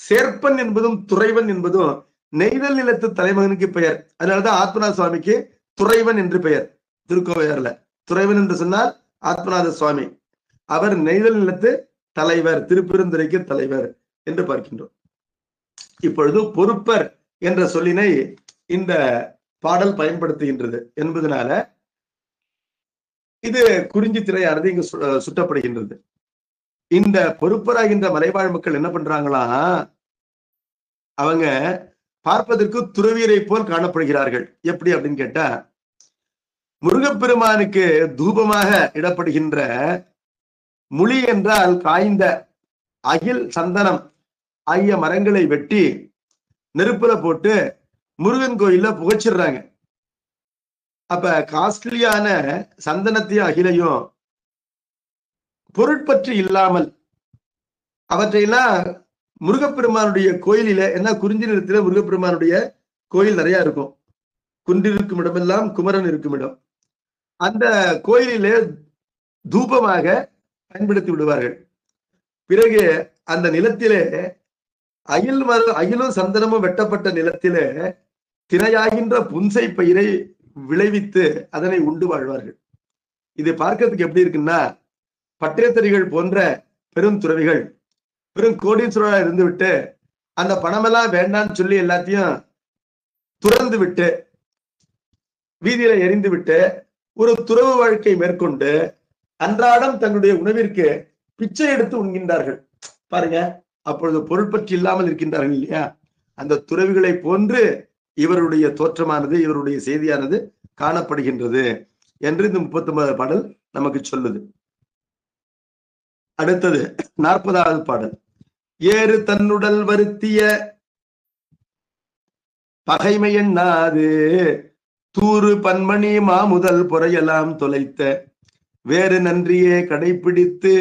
சேர்ப்பன் என்பதும் துறைவன் என்பதும் நெய்தல் நிலத்து தலைமகனுக்கு பெயர். அதனாலதான் ஆத்மநாத சுவாமிக்கு துறைவன் என்று பெயர். திருக்கோவையார்ல துறைவன் என்று சொன்னால் ஆத்மநாத சுவாமி. அவர் நெய்தல் நிலத்து தலைவர், திருப்பெருந்துறைக்கு தலைவர் என்று பார்க்கின்றோம். இப்பொழுது பொறுப்பர் என்ற சொல்லினை இந்த பாடல் பயன்படுத்துகின்றது என்பதனால இது குறிஞ்சி திரையானது இங்கு சுட்டப்படுகின்றது. இந்த பொறுப்பராகின்ற மலைவாழ் மக்கள் என்ன பண்றாங்களா, அவங்க பார்ப்பதற்கு துறவியரை போல் காணப்படுகிறார்கள். எப்படி அப்படின்னு கேட்டா, முருகப்பெருமானுக்கு தூபமாக இடப்படுகின்ற முளி என்றால் காய்ந்த அகில் சந்தனம் ஆகிய மரங்களை வெட்டி நெருப்புல போட்டு முருகன் கோயில்ல புகைச்சிடுறாங்க. அப்ப காஸ்ட்லியான சந்தனத்தையும் அகிலையும் பொருட்பற்று இல்லாமல் அவற்றையெல்லாம் முருகப்பெருமானுடைய கோயிலில, என்ன குறிஞ்சி நிலத்தில முருகப்பெருமானுடைய கோயில் நிறைய இருக்கும். குன்றிருக்கும் இடமெல்லாம் குமரன் இருக்கும் இடம். அந்த கோயிலிலே தூபமாக பயன்படுத்தி விடுவார்கள். பிறகு அந்த நிலத்திலே அகிலும் சந்தனமும் வெட்டப்பட்ட நிலத்திலே திணையாகின்ற புன்சை பயிரை விளைவித்து அதனை உண்டு வாழ்வார்கள். இது பார்க்கறதுக்கு எப்படி இருக்குன்னா, பட்டினத்தடிகள் போன்ற பெரும் துறவிகள் பெரும் கோடீஸ்வரராக இருந்து விட்டு அந்த பணமெல்லாம் வேண்டான்னு சொல்லி எல்லாத்தையும் துறந்து விட்டு வீதியில எரிந்து விட்டு ஒரு துறவு வாழ்க்கை மேற்கொண்டு அன்றாடம் தங்களுடைய உணவிற்கு பிச்சை எடுத்து உண்கின்றார்கள். பாருங்க, அப்பொழுது பொருள் பற்றி இல்லாமல் இருக்கின்றார்கள் இல்லையா? அந்த துறவிகளை போன்று இவருடைய தோற்றமானது, இவருடைய செய்தியானது காணப்படுகின்றது என்று இந்த 39வது பாடல் நமக்கு சொல்லுது. அடுத்தது 40வது பாடல். ஏறு தன்னுடல் வருத்திய பகைமை எண்ணாது தூறு பன்மணி மாமுதல் பொறையலாம் தொலைத்த வேறு நன்றியே கடைபிடித்து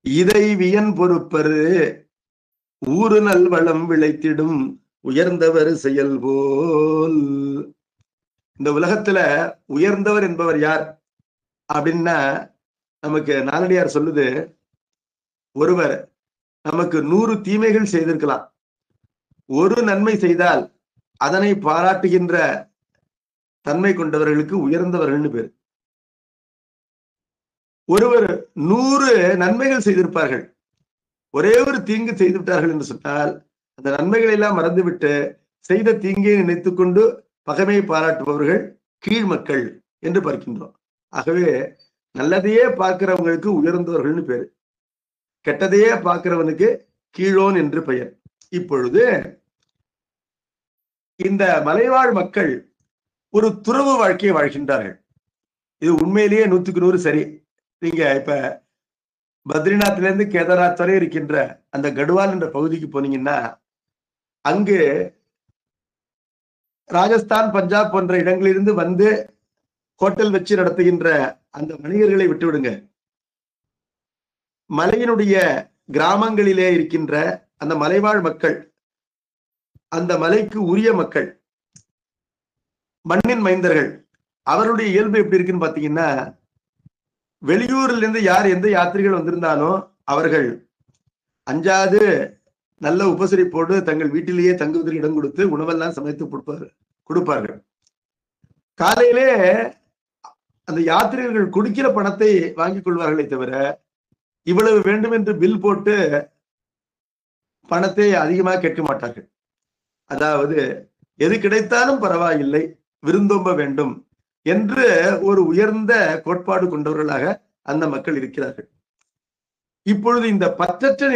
இதை வியன் பொறுப்பரு ஊறு நல்வளம் விளைத்திடும் உயர்ந்தவர் செயல் போல். இந்த உலகத்துல உயர்ந்தவர் என்பவர் யார் அப்படின்னா நமக்கு நாலடியார் சொல்லுது, ஒருவர் நமக்கு 100 தீமைகள் செய்திருக்கலாம், ஒரு நன்மை செய்தால் அதனை பாராட்டுகின்ற தன்மை கொண்டவர்களுக்கு உயர்ந்தவர்கள்னு பேர். ஒருவர் 100 நன்மைகள் செய்திருப்பார்கள், ஒரே ஒரு தீங்கு செய்து விட்டார்கள் என்று சொன்னால் அந்த நன்மைகளை எல்லாம் மறந்துவிட்டு செய்த தீங்கை நினைத்துக் கொண்டு பகைமையை பாராட்டுபவர்கள் கீழ் மக்கள் என்று பார்க்கின்றோம். ஆகவே நல்லதையே பார்க்கிறவங்களுக்கு உயர்ந்தவர்கள்னு பேரு, கெட்டதையே பார்க்கிறவனுக்கு கீழோன் என்று பெயர். இப்பொழுது இந்த மலைவாழ் மக்கள் ஒரு துறவு வாழ்க்கையை வாழ்கின்றார்கள். இது உண்மையிலேயே 100க்கு 100 சரி. நீங்க இப்ப பத்ரிநாத்ல இருந்து கேதார்நாத் வரை இருக்கின்ற அந்த கடுவால் என்ற பகுதிக்கு போனீங்கன்னா அங்கு ராஜஸ்தான், பஞ்சாப் போன்ற இடங்களிலிருந்து வந்து ஹோட்டல் வச்சு நடத்துகின்ற அந்த வணிகர்களை விட்டுவிடுங்க. மலையினுடைய கிராமங்களிலே இருக்கின்ற அந்த மலைவாழ் மக்கள், அந்த மலைக்கு உரிய மக்கள், மண்ணின் மைந்தர்கள், அவருடைய இயல்பு எப்படி இருக்குன்னு பாத்தீங்கன்னா, வெளியூரில் இருந்து யார் எந்த யாத்திரிகள் வந்திருந்தாலும் அவர்கள் அஞ்சாது நல்ல உபசரிப்போடு தங்கள் வீட்டிலேயே தங்குவதற்கு இடம் கொடுத்து உணவெல்லாம் சமைத்து கொடுப்பார்கள். காலையிலே அந்த யாத்திரிகர்கள் கொடுக்கிற பணத்தை வாங்கிக் கொள்வார்களே தவிர இவ்வளவு வேண்டும் என்று பில் போட்டு பணத்தை அதிகமாக கேட்க மாட்டார்கள். அதாவது எது கிடைத்தாலும் பரவாயில்லை, விருந்தோம்ப வேண்டும் என்று ஒரு உயர்ந்த கோட்பாடு கொண்டவர்களாக அந்த மக்கள் இருக்கிறார்கள். இப்பொழுது இந்த பற்றற்ற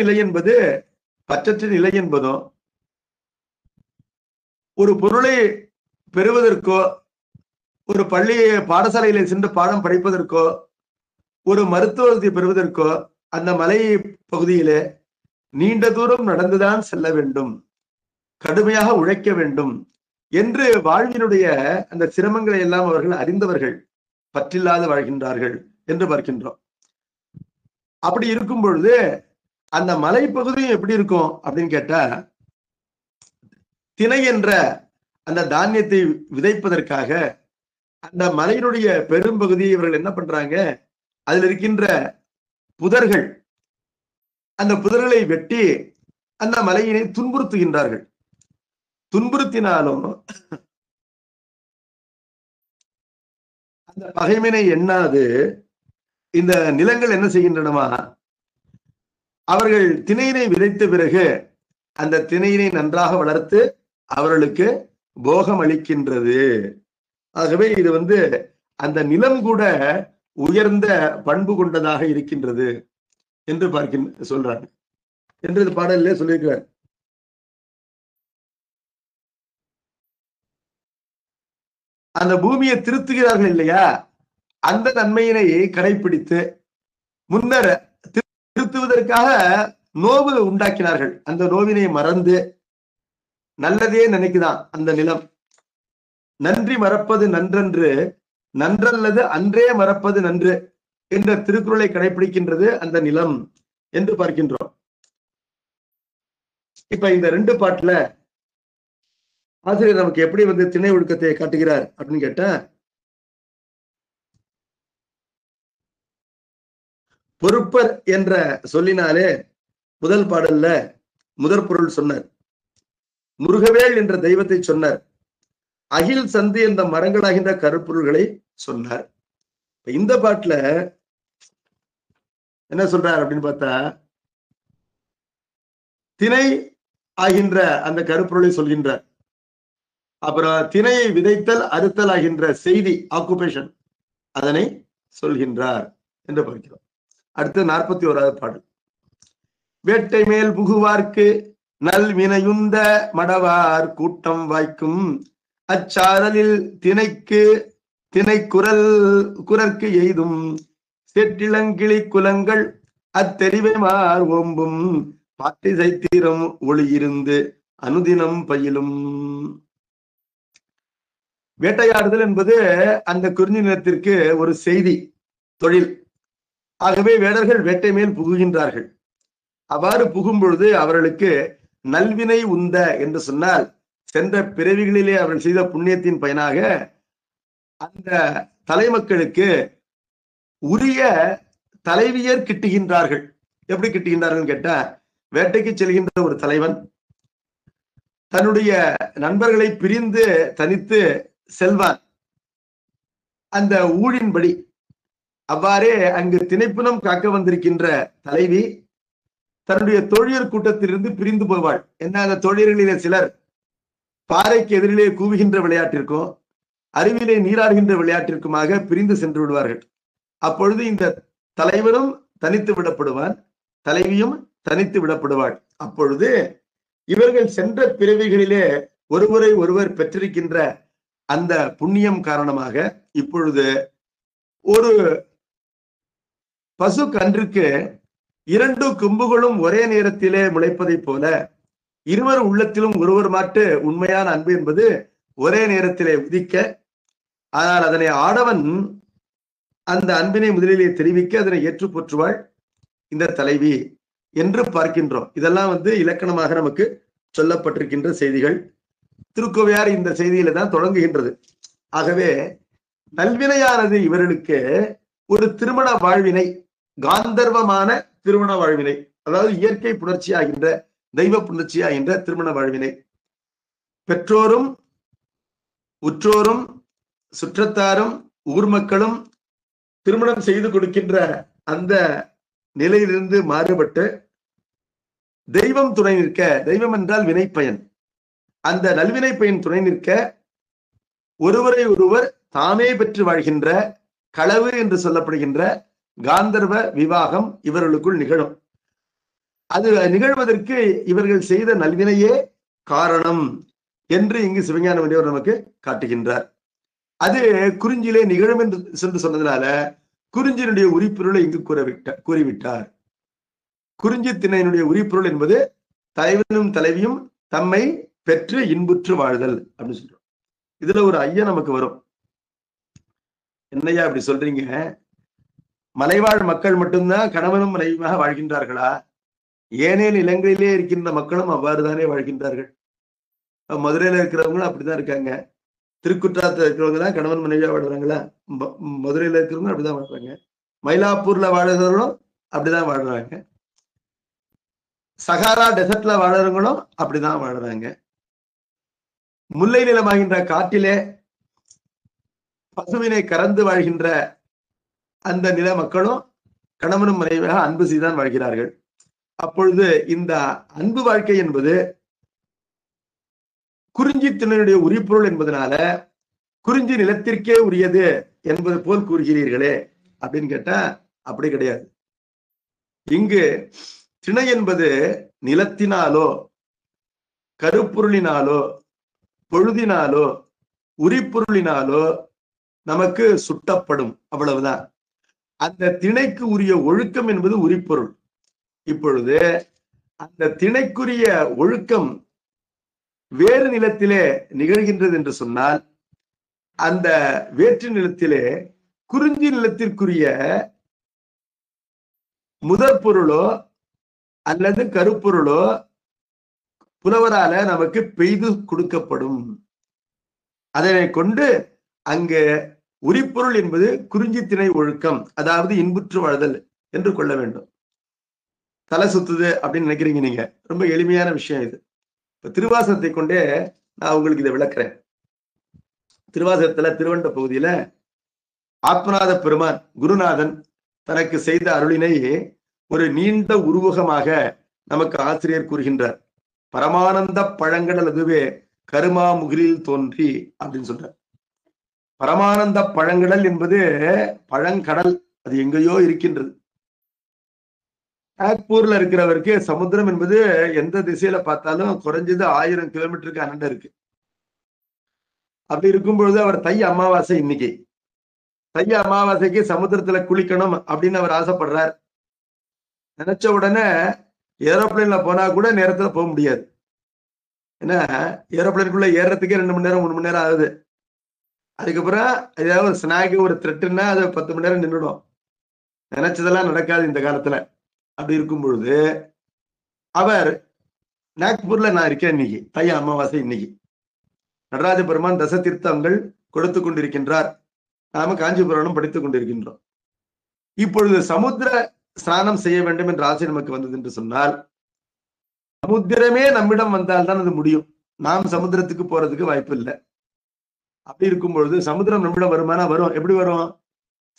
நிலை என்பதும் ஒரு பொருளை பெறுவதற்கோ, ஒரு பாடசாலையில சென்று பாடம் படிப்பதற்கோ, ஒரு மருத்துவத்தை பெறுவதற்கோ அந்த மலை பகுதியிலே நீண்ட தூரம் நடந்துதான் செல்ல வேண்டும், கடுமையாக உழைக்க வேண்டும் என்று வாழ்வினுடைய அந்த சிரமங்களை எல்லாம் அவர்கள் அறிந்தவர்கள், பற்றில்லாது வாழ்கின்றார்கள் என்று பார்க்கின்றோம். அப்படி இருக்கும் பொழுது அந்த மலைப்பகுதியும் எப்படி இருக்கும் அப்படின்னு கேட்டா, திணை என்ற அந்த தானியத்தை விதைப்பதற்காக அந்த மலையினுடைய பெரும்பகுதியை இவர்கள் என்ன பண்றாங்க, அதில் இருக்கின்ற புதர்கள், அந்த புதர்களை வெட்டி அந்த மலையினை துன்புறுத்துகின்றார்கள். துன்புறுத்தினாலும் அந்த பகைமையை எண்ணாது இந்த நிலங்கள் என்ன செய்கின்றனவா, அவர்கள் திணையினை விதைத்த பிறகு அந்த திணையினை நன்றாக வளர்த்து அவர்களுக்கு போகம் அளிக்கின்றது. ஆகவே இது அந்த நிலம் கூட உயர்ந்த பண்பு கொண்டதாக இருக்கின்றது என்று சொல்றாங்க என்று இந்த பாடலிலே சொல்லியிருக்கிறார். அந்த பூமியை திருத்துகிறார்கள் இல்லையா, அந்த நன்மையினை கடைபிடித்து முன்னர் திருத்துவதற்காக நோவு உண்டாக்கினார்கள். அந்த நோவினை மறந்து நல்லதே நினைக்குதான் அந்த நிலம். நன்றி மறப்பது நன்றன்று, நன்றல்லது அன்றே மறப்பது நன்று என்ற திருக்குறளை கடைபிடிக்கின்றது அந்த நிலம் என்று பார்க்கின்றோம். இப்ப இந்த 2 பாட்டுல ஆசிரியர் நமக்கு எப்படி திணை ஒழுக்கத்தை காட்டுகிறார் அப்படின்னு கேட்டா, பொறுப்பர் என்ற சொல்லினாலே முதல் பாடல்ல முதற் பொருள் சொன்னார். முருகவேல் என்ற தெய்வத்தை சொன்னார். அகில் சந்து என்ற மரங்களாகின்ற கருப்பொருள்களை சொன்னார். இந்த பாட்டுல என்ன சொல்றார் அப்படின்னு பார்த்தா, திணை ஆகின்ற அந்த கருப்பொருளை சொல்கின்றார். அப்புறம் திணையை விதைத்தல் அறுத்தல் ஆகின்ற செய்தி ஆக்குபேஷன் அதனை சொல்கின்றார் என்று பார்க்கிறோம். அடுத்து 41வது பாடல். வேட்டை மேல் புகுவார்க்கு நல் வினையுந்த மடவார் கூட்டம் வாய்க்கும் அச்சாரலில் திணை குரற்கு எய்தும் செட்டிளங்கிளி குலங்கள் அத்தெளிவைமார் ஓம்பும் பாட்டிசை தீரம் ஒளியிருந்து அனுதினம் பயிலும். வேட்டையாடுதல் என்பது அந்த குறிஞ்சி நிலத்திற்கு ஒரு செய்தி தொழில். ஆகவே வேடர்கள் வேட்டை மேல் புகுகின்றார்கள். அவ்வாறு புகும் பொழுது அவர்களுக்கு நல்வினை உந்த என்று சொன்னால், சென்ற பிறவிகளிலே அவர்கள் செய்த புண்ணியத்தின் பயனாக அந்த தலைமக்களுக்கு உரிய தலைவியர் கிட்டுகின்றார்கள். எப்படி கிட்டுகின்றார்கள் கேட்டா, வேட்டைக்கு செல்கின்ற ஒரு தலைவன் தன்னுடைய நண்பர்களை பிரிந்து தனித்து செல்வான். அந்த ஊழின்படி அவ்வாறே அங்கு திணைப்புனம் காக்க வந்திருக்கின்ற தலைவி தன்னுடைய தோழியர் கூட்டத்திலிருந்து பிரிந்து போவாள். என்ன, அந்த தோழியர்களிலே சிலர் பாறைக்கு எதிரிலே கூவுகின்ற விளையாட்டிற்கும் அருவிலே நீராடுகின்ற விளையாட்டிற்குமாக பிரிந்து சென்று விடுவார்கள். அப்பொழுது இந்த தலைவனும் தனித்து விடப்படுவான், தலைவியும் தனித்து விடப்படுவாள். அப்பொழுது இவர்கள் சென்ற பிறவிகளிலே ஒருவரை ஒருவர் பெற்றிருக்கின்ற அந்த புண்ணியம் காரணமாக இப்பொழுது ஒரு பசு கன்றுக்கு 2 கொம்புகளும் ஒரே நேரத்திலே முளைப்பதைப் போல இருவர் உள்ளத்திலும் ஒருவர் மாட்டு உண்மையான அன்பு என்பது ஒரே நேரத்திலே உதிக்க, ஆனால் அதனை ஆடவன் அந்த அன்பினை முதலிலே தெரிவிக்க அதனை ஏற்று போற்றுவாள் இந்த தலைவி என்று பார்க்கின்றோம். இதெல்லாம் இலக்கணமாக நமக்கு சொல்லப்பட்டிருக்கின்ற செய்திகள். திருக்கோவையார் இந்த செய்தியில தான் தொடங்குகின்றது. ஆகவே நல்வினையானது இவர்களுக்கு ஒரு திருமண வாழ்வினை, காந்தர்வமான திருமண வாழ்வினை, அதாவது இயற்கை புணர்ச்சியாகின்ற தெய்வ புணர்ச்சியாகின்ற திருமண வாழ்வினை. பெற்றோரும் உற்றோரும் சுற்றத்தாரும் ஊர் மக்களும் திருமணம் செய்து கொடுக்கின்ற அந்த நிலையிலிருந்து மாறுபட்டு தெய்வம் துணை நிற்க, தெய்வம் என்றால் வினைப்பயன், அந்த நல்வினை பயன் துணை நிற்க ஒருவரை ஒருவர் தாமே பெற்று வாழ்கின்ற களவு என்று சொல்லப்படுகின்ற காந்தர்வ விவாகம் இவர்களுக்குள் நிகழும். அது நிகழ்வதற்கு இவர்கள் செய்த நல்வினையே காரணம் என்று இங்கு சிவஞான முனிவர் நமக்கு காட்டுகின்றார். அது குறிஞ்சியிலே நிகழும் என்று சென்று சொன்னதுனால குறிஞ்சியினுடைய உரிப்பொருளை இங்கு கூறிவிட்டார். குறிஞ்சி திணையினுடைய உரிப்பொருள் என்பது தலைவனும் தலைவியும் தம்மை பெற்று இன்புற்று வாழ்தல் அப்படின்னு சொல்றோம். இதுல ஒரு ஐயா நமக்கு வரும். என்னையா அப்படி சொல்றீங்க, மலைவாழ் மக்கள் மட்டும்தான் கணவனும் மனைவியாக வாழ்கின்றார்களா? ஏனைய நிலங்களிலே இருக்கின்ற மக்களும் அவ்வாறுதானே வாழ்கின்றார்கள். மதுரையில இருக்கிறவங்களும் அப்படிதான் இருக்காங்க. திருக்குற்றாலத்துல இருக்கிறவங்க தான் கணவன் மனைவியா வாழ்றாங்களா? மதுரையில இருக்கிறவங்க அப்படிதான் வாழ்றாங்க. மயிலாப்பூர்ல வாழ்றவங்களும் அப்படிதான் வாழ்றாங்க. சகாரா டெசர்ட்ல வாழறவங்களும் அப்படிதான் வாழ்றாங்க. முல்லை நிலமாகின்ற காட்டிலே பசுவினை கறந்து வாழ்கின்ற அந்த நில மக்களும் கணவனும் மனைவியாக அன்பு செய்தான் வாழ்கிறார்கள். அப்பொழுது இந்த அன்பு வாழ்க்கை என்பது குறிஞ்சி திணையுடைய உரிப்பொருள் என்பதனால குறிஞ்சி நிலத்திற்கே உரியது என்பது போல் கூறுகிறீர்களே அப்படின்னு கேட்டா அப்படி கிடையாது. இங்கு திணை என்பது நிலத்தினாலோ கருப்பொருளினாலோ பொழுதினாலோ உரிப்பொருளினாலோ நமக்கு சுட்டப்படும், அவ்வளவுதான். அந்த திணைக்கு உரிய ஒழுக்கம் என்பது உரிப்பொருள். இப்பொழுது அந்த திணைக்குரிய ஒழுக்கம் வேறு நிலத்திலே நிகழ்கின்றது என்று சொன்னால், அந்த வேற்று நிலத்திலே குறிஞ்சி நிலத்திற்குரிய முதற் பொருளோ அல்லது கருப்பொருளோ புலவரால நமக்கு பெய்து கொடுக்கப்படும். அதனை கொண்டு அங்கு உரிப்பொருள் என்பது குறிஞ்சி திணை ஒழுக்கம், அதாவது இன்புற்று வாழ்தல் என்று கொள்ள வேண்டும். தலை சுத்துது அப்படின்னு நினைக்கிறீங்க நீங்க, ரொம்ப எளிமையான விஷயம் இது. இப்ப திருவாசகத்தை கொண்டே நான் உங்களுக்கு இதை விளக்குறேன். திருவாசகத்துல திருவண்ட பகுதியில ஆத்மநாத பெருமான் குருநாதன் தனக்கு செய்த அருளினை ஒரு நீண்ட உருவகமாக நமக்கு ஆசிரியர் கூறுகின்றார். பரமானந்த பழங்கடல் அதுவே கருமா முகிலில் தோன்றி அப்படின்னு சொல்றார். பரமானந்த பழங்கடல் என்பது பழங்கடல், அது எங்கேயோ இருக்கின்றது. நாக்பூர்ல இருக்கிறவருக்கு சமுத்திரம் என்பது எந்த திசையில பார்த்தாலும் குறைஞ்சது 1000 கிலோமீட்டருக்கு அண்ணன் இருக்கு. அப்படி இருக்கும் பொழுது அவர் தை அமாவாசை இன்னைக்கு, தை அமாவாசைக்கு சமுத்திரத்துல குளிக்கணும் அப்படின்னு அவர் ஆசைப்படுறார். நினைச்ச உடனே ஏரோப்ளைன்ல போனா கூட நேரத்துல போக முடியாது. ஏன்னா ஏரோப்ளைனுக்குள்ள ஏறதுக்கே 2 மணி நேரம் 3 மணி நேரம் ஆகுது. அதுக்கப்புறம் ஏதாவது ஒரு ஸ்நாக் ஒரு த்ரெட்டுன்னா அது 10 மணி நேரம் நின்றுடும். நினைச்சதெல்லாம் நடக்காது இந்த காலத்துல. அப்படி இருக்கும் பொழுது அவர் நாக்பூர்ல நான் இருக்கேன் இன்னைக்கு, தை அமாவாசை இன்னைக்கு. நடராஜ பெருமான் தசதீர்த்தங்கள் கொடுத்து கொண்டிருக்கின்றார். நாம காஞ்சிபுராணம் படித்துக் கொண்டிருக்கின்றோம். இப்பொழுது சமுத்திர ஸ்நானம் செய்ய வேண்டும் என்ற ஆசை நமக்கு வந்தது என்று சொன்னால், சமுத்திரமே நம்மிடம் வந்தால்தான் அது முடியும். நாம் சமுத்திரத்துக்கு போறதுக்கு வாய்ப்பு இல்லை. அப்படி இருக்கும் பொழுது சமுத்திரம் நம்மிடம் வருமானா வரும். எப்படி வரும்?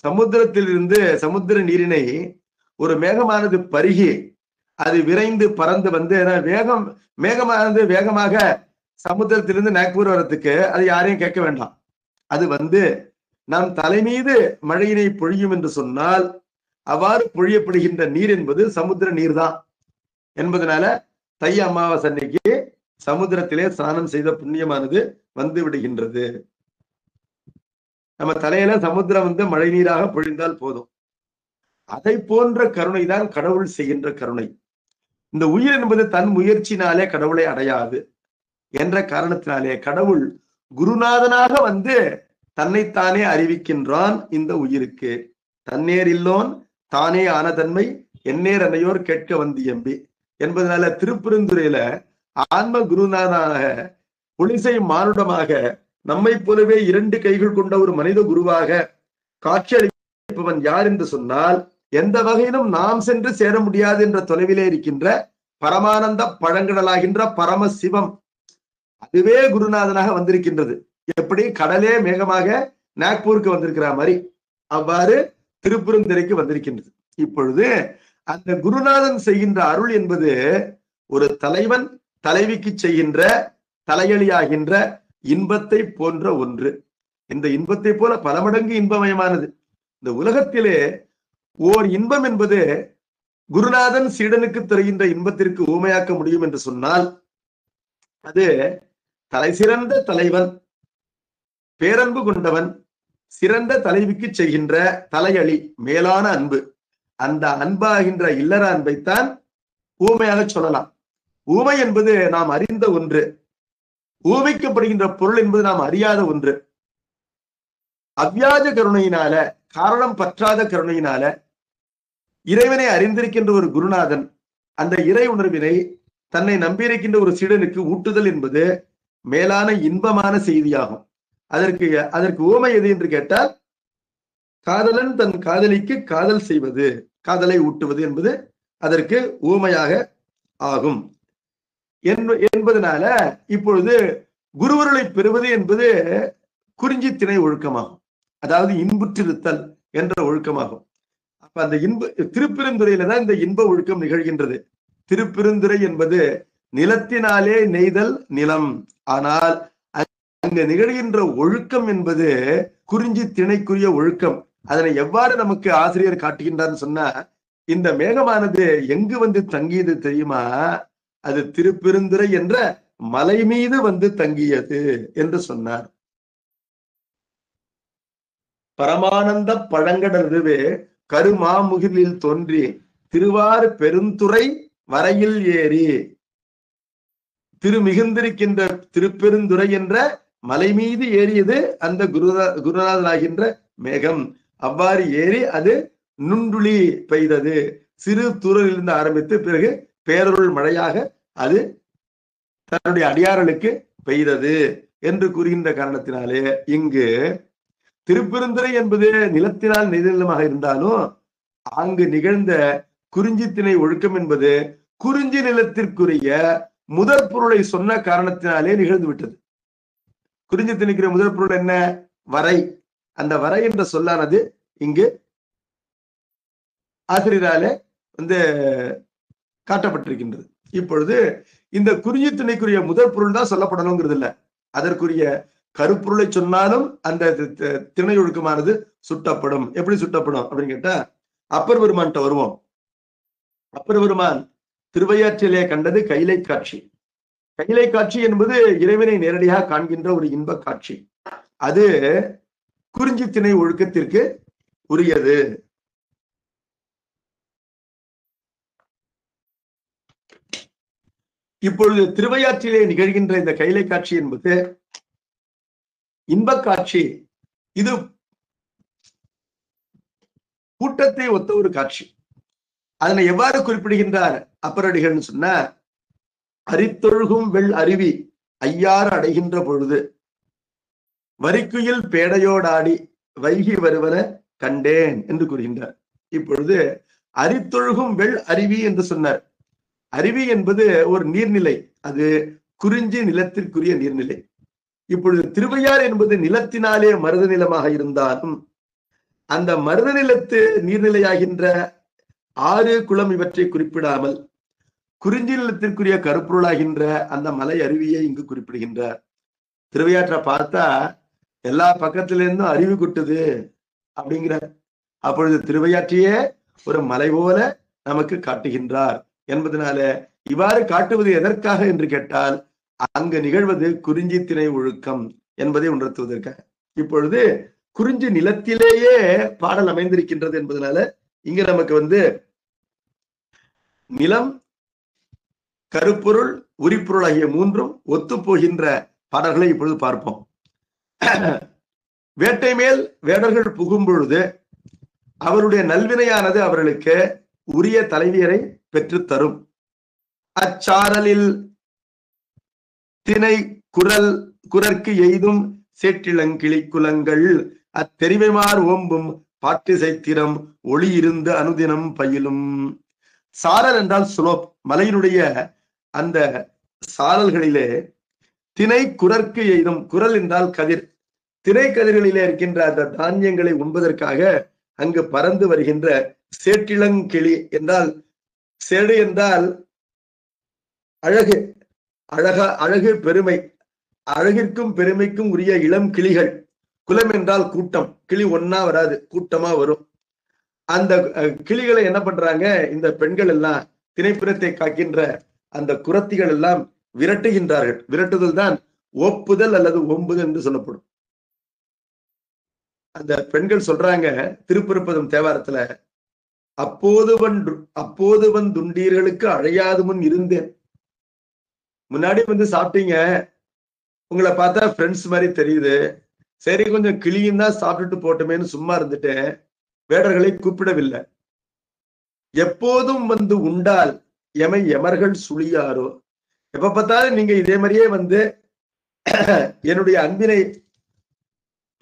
சமுத்திரத்தில் இருந்து சமுத்திர நீரினை ஒரு மேகமானது பருகி அது விரைந்து பறந்து வந்து, மேகமானது வேகமாக சமுத்திரத்திலிருந்து நாக்பூர் வரத்துக்கு அது யாரையும் கேட்க வேண்டாம். அது வந்து நம் தலை மீது மழையினை பொழியும் என்று சொன்னால், அவ்வாறு பொழியப்படுகின்ற நீர் என்பது சமுத்திர நீர் தான் என்பதனால தை அமாவாசை அன்னைக்கு சமுத்திரத்திலே ஸ்நானம் செய்த புண்ணியமானது வந்து விடுகின்றது. நம்ம தலையில சமுத்திரம் வந்து மழை நீராக பொழிந்தால் போதும். அதை போன்ற கருணை தான் கடவுள் செய்கின்ற கருணை. இந்த உயிர் என்பது தன் முயற்சினாலே கடவுளை அடையாது என்ற காரணத்தினாலே கடவுள் குருநாதனாக வந்து தன்னைத்தானே அறிவிக்கின்றான் இந்த உயிருக்கு. தன்னேர் இல்லோன் தானே ஆனதன்மை எந்நேர் அன்னையோர் கேட்க வந்து எம்பி என்பதனால திருப்பெருந்துறையில ஆன்ம குருநாதனாக புலிசை மானுடமாக நம்மை போலவே 2 கைகள் கொண்ட ஒரு மனித குருவாக காட்சியளிப்பவன் யார் என்று சொன்னால், எந்த வகையிலும் நாம் சென்று சேர முடியாது என்ற தொலைவிலே இருக்கின்ற பரமானந்த பழங்கடலாகின்ற பரம சிவம், அதுவே குருநாதனாக வந்திருக்கின்றது. எப்படி கடலே மேகமாக நாக்பூருக்கு வந்திருக்கிற மாதிரி அவ்வாறு திருப்பெருந்துறைக்கு வந்திருக்கின்றது. இப்பொழுது அந்த குருநாதன் செய்கின்ற அருள் என்பது ஒரு தலைவன் தலைவிக்கு செய்கின்ற தலையளியாகின்ற இன்பத்தை போன்ற ஒன்று. இந்த இன்பத்தை போல பல மடங்கு இன்பமயமானது. இந்த உலகத்திலே ஓர் இன்பம் என்பது குருநாதன் சீடனுக்கு தருகின்ற இன்பத்திற்கு ஊமையாக்க முடியும் என்று சொன்னால், அது தலை சிறந்த தலைவன், பேரன்பு கொண்டவன், சிறந்த தலைவிக்கு செய்கின்ற தலையளி, மேலான அன்பு. அந்த அன்பாகின்ற இல்லற அன்பைத்தான் ஊமையாக சொல்லலாம். ஊமை என்பது நாம் அறிந்த ஒன்று, ஊமைக்கப்படுகின்ற பொருள் என்பது நாம் அறியாத ஒன்று. அவ்வியாஜ கருணையினால, காரணம் பற்றாத கருணையினால இறைவனை அறிந்திருக்கின்ற ஒரு குருநாதன் அந்த இறை உணர்வினை தன்னை நம்பியிருக்கின்ற ஒரு சீடனுக்கு ஊட்டுதல் என்பது மேலான இன்பமான செய்தியாகும். அதற்கு ஊமை எது என்று கேட்டால், காதலன் தன் காதலிக்கு காதல் செய்வது, காதலை ஊட்டுவது என்பது அதற்கு ஊமையாக ஆகும் என்பதனால இப்பொழுது குருவருளை பெறுவது என்பது குறிஞ்சி திணை ஒழுக்கமாகும். அதாவது இன்புற்றிருத்தல் என்ற ஒழுக்கமாகும். அப்ப அந்த திருப்பெருந்துறையில தான் இந்த இன்ப ஒழுக்கம் நிகழ்கின்றது. திருப்பெருந்துறை என்பது நிலத்தினாலே நெய்தல் நிலம். ஆனால் அங்க நிகழ்கின்ற ஒழுக்கம் என்பது குறிஞ்சி திணைக்குரிய ஒழுக்கம். அதனை எவ்வாறு நமக்கு ஆசிரியர் காட்டுகின்றார்னு சொன்னா, இந்த மேகமானது எங்கு வந்து தங்கியது தெரியுமா? அது திருப்பெருந்துறை என்ற மலை மீது வந்து தங்கியது என்று சொன்னார். பரமானந்த பழங்கடலுவே கருமாமுகிலில் தோன்றி திருவார் பெருந்துறை வரையில் ஏறி, திருமிகுந்திருக்கின்ற திருப்பெருந்துறை என்ற மலை மீது ஏறியது அந்த குருநாதனாகின்ற மேகம். அவ்வாறு ஏறி அது நுண்டுளி பெய்தது. சிறு தூரலிருந்து ஆரம்பித்து பிறகு பேரருள் மழையாக அது தன்னுடைய அடியார்களுக்கு பெய்தது என்று கூறுகின்ற காரணத்தினாலே இங்கு திருப்பெருந்துறை என்பது நிலத்தினால் நெய்தலமாக இருந்தாலும் அங்கு நிகழ்ந்த குறிஞ்சி திணை ஒழுக்கம் என்பது குறிஞ்சி நிலத்திற்குரிய முதற் பொருளை சொன்ன காரணத்தினாலே நிகழ்ந்து விட்டது. குறிஞ்சி திணைக்குரிய முதற் பொருள் என்ன? வரை. அந்த வரை என்ற சொல்லானது இங்கு ஆசிரியராலே வந்து காட்டப்பட்டிருக்கின்றது. இப்பொழுது இந்த குறிஞ்சி திணைக்குரிய முதல் பொருள் தான் சொல்லப்படணுங்கிறது இல்ல, அதற்குரிய கருப்பொருளை சொன்னாலும் அந்த திணை ஒழுக்கமானது சுட்டப்படும். எப்படி சுட்டப்படும் அப்படின்னு கேட்டா, அப்பர் பெருமான்கிட்ட வருவோம். அப்பர் பெருமான் திருவையாற்றிலே கண்டது கைலை காட்சி. கைலை காட்சி என்பது இறைவனை நேரடியாக காண்கின்ற ஒரு இன்ப காட்சி. அது குறிஞ்சி திணை ஒழுக்கத்திற்கு உரியது. இப்பொழுது திருவையாற்றிலே நிகழ்கின்ற இந்த கைலை காட்சி என்பது இன்ப காட்சி. இது கூட்டத்தை ஒத்த ஒரு காட்சி. அதனை எவ்வாறு குறிப்பிடுகின்றார் அப்பரடிகள்னு சொன்ன, அரித்தொழுகும் வெள் அருவி ஐயாறு அடைகின்ற பொழுது வரிக்குயில் பேடையோடாடி வைகி வருவன கண்டேன் என்று கூறுகின்றார். இப்பொழுது அரித்தொழுகும் வெள் அருவி என்று சொன்னார். அருவி என்பது ஒரு நீர்நிலை, அது குறிஞ்சி நிலத்திற்குரிய நீர்நிலை. இப்பொழுது திருவையாறு என்பது நிலத்தினாலே மருத நிலமாக இருந்தாலும் அந்த மருத நிலத்து நீர்நிலையாகின்ற ஆறு குளம் இவற்றை குறிப்பிடாமல் குறிஞ்சி நிலத்திற்குரிய கருப்பொருளாகின்ற அந்த மலை அருவியை இங்கு குறிப்பிடுகின்றார். திருவையாற்றை பார்த்தா எல்லா பக்கத்துல இருந்தும் அருவி கொட்டுது அப்படிங்கிற. அப்பொழுது திருவையாற்றையே ஒரு மலை போல நமக்கு காட்டுகின்றார் என்பதனால இவ்வாறு காட்டுவது எதற்காக என்று கேட்டால், அங்கு நிகழ்வது குறிஞ்சி திணை ஒழுக்கம் என்பதை உணர்த்துவதற்காக. இப்பொழுது குறிஞ்சி நிலத்திலேயே பாடல் அமைந்திருக்கின்றது என்பதனால இங்க நமக்கு நிலம், கருப்பொருள், உரிப்பொருள் ஆகிய மூன்றும் ஒத்து போகின்ற பாடல்களை இப்பொழுது பார்ப்போம். வேட்டை மேல் வேடர்கள் புகும் பொழுது அவருடைய நல்வினையானது அவர்களுக்கு உரிய தலைவியரை பெற்று தரும். அச்சாரலில் திணை குரற்கு எய்தும் சேற்றிளங்கிளி குலங்கள் அத்தெரிவைமார் ஓம்பும் பாட்டு சைத்திரம் ஒளி இருந்து அனுதினம் பயிலும். சாரல் என்றால் சுலோப், மலையினுடைய அந்த சாரல்களிலே திணை குரற்கு எய்தும், குரல் என்றால் கதிர், திணை கதிர்களிலே இருக்கின்ற அந்த தானியங்களை உண்பதற்காக அங்கு பறந்து வருகின்ற சேற்றிளங்கிளி என்றால், சேடு என்றால் அழகு, அழகு பெருமை, அழகிற்கும் பெருமைக்கும் உரிய இளம் கிளிகள். குலம் என்றால் கூட்டம், கிளி ஒன்னா வராது, கூட்டமா வரும். அந்த கிளிகளை என்ன பண்றாங்க இந்த பெண்கள் எல்லாம், திணைப்புறத்தை காக்கின்ற அந்த குரத்திகள் எல்லாம் விரட்டுகின்றார்கள். விரட்டுதல் தான் ஒப்புதல் அல்லது ஒம்புதல் என்று சொல்லப்படும். அந்த பெண்கள் சொல்றாங்க திருப்பெருப்பதம் தேவாரத்துல, அப்போது துண்டீர்களுக்கு அழையாது முன் இருந்தேன். முன்னாடி சாப்பிட்டீங்க, உங்களை பார்த்தா ஃப்ரெண்ட்ஸ் மாதிரி தெரியுது, சரி கொஞ்சம் கிளியும் தான் சாப்பிட்டுட்டு போட்டோமேன்னு சும்மா இருந்துட்டேன், வேடர்களை கூப்பிடவில்லை. எப்போதும் உண்டால் எமை எமர்கள் சுழியாரோ, எப்ப பார்த்தாலும் நீங்க இதே மாதிரியே என்னுடைய அன்பினை